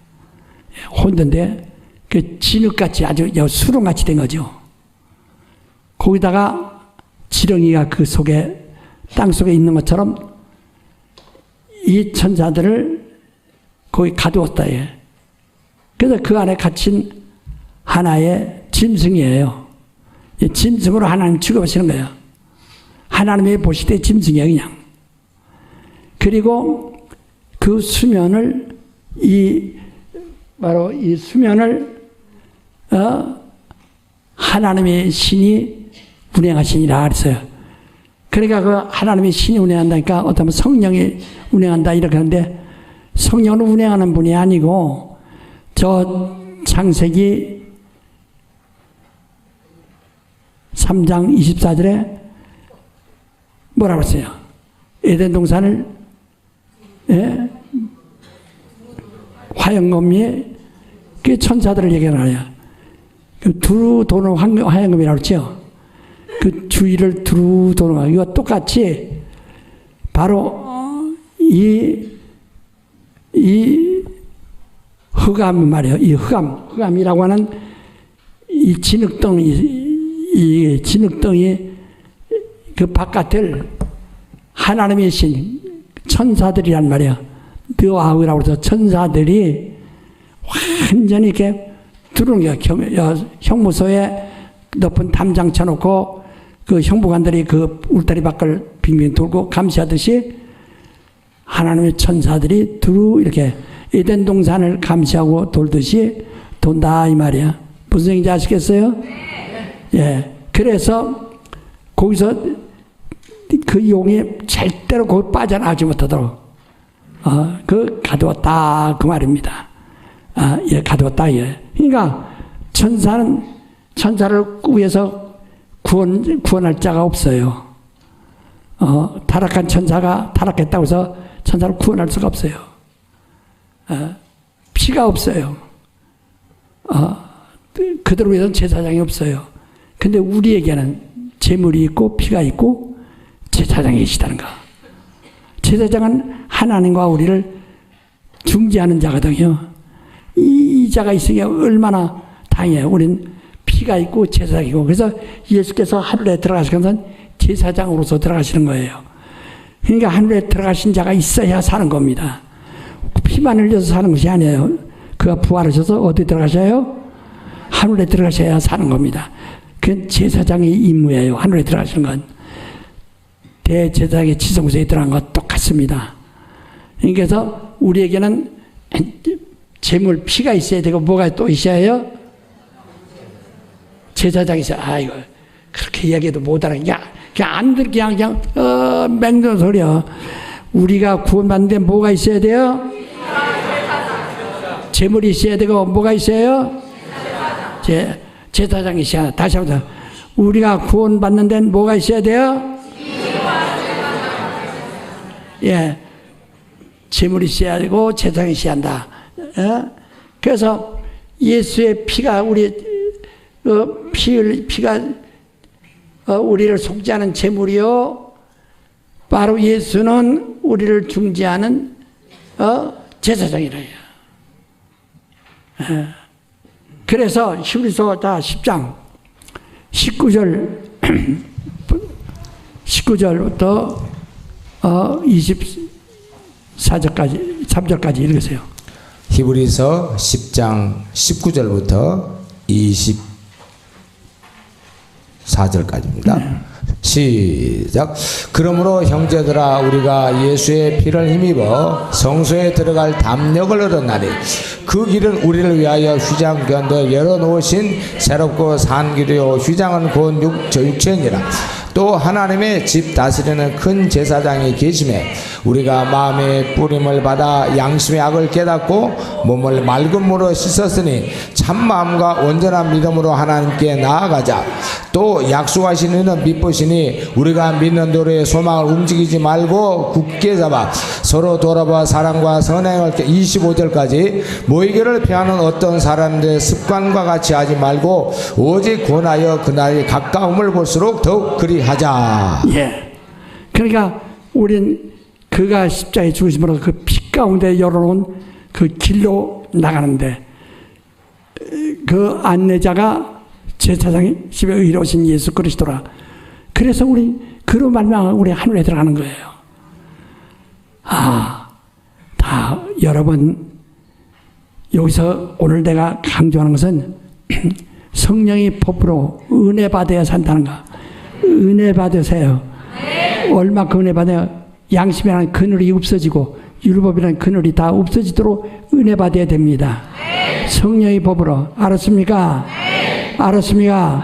혼돈돼 그 진흙같이 아주 수렁같이 된 거죠. 거기다가 지렁이가 그 속에 땅 속에 있는 것처럼 이 천사들을 거기 가두었다 예. 그래서 그 안에 갇힌 하나의 짐승이에요. 짐승으로 하나님 취급하시는 거예요. 하나님이 보실 때 짐승이에요, 그냥. 그리고 그 수면을, 바로 이 수면을, 하나님의 신이 운행하시니라 그랬어요. 그러니까 그 하나님의 신이 운행한다니까 어떤 성령이 운행한다 이렇게 하는데 성령을 운행하는 분이 아니고 저 창세기 3장 24절에 뭐라고 했어요? 에덴 동산을 화영금이 그 천사들을 얘기하는 거야. 그 두루 도는 화영금이라고 그랬죠. 그 주위를 두루 도는 거. 이거 똑같이 바로 이 흑암 말이에요. 이 흑암이라고 하는 이 진흙덩이 그 바깥을 하나님의 신 천사들이란 말이에요. 느와흐라고 해서 천사들이 완전히 이렇게 들어오는 거예요. 형무소에 높은 담장 쳐놓고 그 형무관들이 그 울타리 밖을 빙빙 돌고 감시하듯이 하나님의 천사들이 두루 이렇게 에덴 동산을 감시하고 돌듯이 돈다 이 말이야. 무슨 얘기인지 아시겠어요? 예. 그래서 거기서 그 용이 절대로 거기 빠져나가지 못하도록 그 가두었다 그 말입니다. 예, 가두었다 예. 그러니까 천사를 위해서 구원할 자가 없어요. 타락한 천사가 타락했다고 해서 천사를 구원할 수가 없어요. 피가 없어요. 그들을 위해서는 제사장이 없어요. 근데 우리에게는 제물이 있고 피가 있고 제사장이 계시다는 거. 제사장은 하나님과 우리를 중재하는 자거든요. 이 자가 있으니 얼마나 다행이에요. 우리는 피가 있고 제사장이고. 그래서 예수께서 하늘에 들어가시는 것은 제사장으로서 들어가시는 거예요. 그러니까 하늘에 들어가신 자가 있어야 사는 겁니다. 피만 흘려서 사는 것이 아니에요. 그가 부활하셔서 어디 들어가셔요? 하늘에 들어가셔야 사는 겁니다. 그건 제사장의 임무예요. 하늘에 들어가시는 건. 대제사장의 지성소에 들어간 것 똑같습니다. 그래서 우리에게는 제물 피가 있어야 되고 뭐가 또 있어야 해요? 제사장이 있어요. 이거 그렇게 이야기해도 못 알아. 그냥 안 듣, 그냥, 맹정 소리야. 우리가 구원받는데 뭐가 있어야 돼요? 재물이 있어야 되고, 뭐가 있어요? 제사장이 있어야 돼. 다시 한번. 우리가 구원받는 데는 뭐가 있어야 돼요? 예. 재물이 있어야 되고, 제사장이 있어야 한다. 예? 그래서 예수의 피가 피가 우리를 속죄하는 제물이요. 바로 예수는 우리를 중재하는 제사장이라 해요. 예. 그래서 히브리서 10장 19절부터 24절까지 3절까지 읽으세요. 히브리서 10장 19절부터 24절까지입니다. 시작. 그러므로 형제들아 우리가 예수의 피를 힘입어 성소에 들어갈 담력을 얻었나니 그 길은 우리를 위하여 휘장견도 열어놓으신 새롭고 산 길이요 휘장은 곧 육체니라. 또 하나님의 집 다스리는 큰 제사장이 계심에 우리가 마음의 뿌림을 받아 양심의 악을 깨닫고 몸을 맑은 물로 씻었으니 참마음과 온전한 믿음으로 하나님께 나아가자. 또 약속하신 이는 믿으시니 우리가 믿는 도리의 소망을 움직이지 말고 굳게 잡아 서로 돌아봐 사랑과 선행을 25절까지 모이기를 피하는 어떤 사람들의 습관과 같이 하지 말고 오직 권하여 그날이 가까움을 볼수록 더욱 그리하자. 예. 그러니까 우린 그가 십자가에 죽으심으로 그 피 가운데 열어놓은 그 길로 나가는데 그 안내자가 제사장이 집에 의로우신 예수 그리스도라. 그래서 우리 그로 말미암아 우리 하늘에 들어가는 거예요. 다 여러분 여기서 오늘 내가 강조하는 것은 성령의 법으로 은혜 받아야 산다는 거. 은혜 받으세요. 얼마큼 은혜 받아요? 양심이라는 그늘이 없어지고 율법이라는 그늘이 다 없어지도록 은혜 받아야 됩니다. 성령의 법으로. 알았습니까? 알았습니까?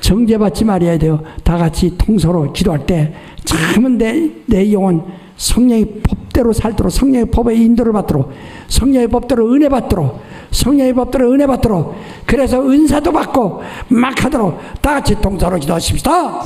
정죄받지 말아야 돼요. 다 같이 통서로 기도할 때 참은 내 영혼 성령의 법대로 살도록 성령의 법의 인도를 받도록 성령의 법대로 은혜 받도록 성령의 법대로 은혜 받도록 그래서 은사도 받고 막 하도록 다 같이 통서로 기도하십시다.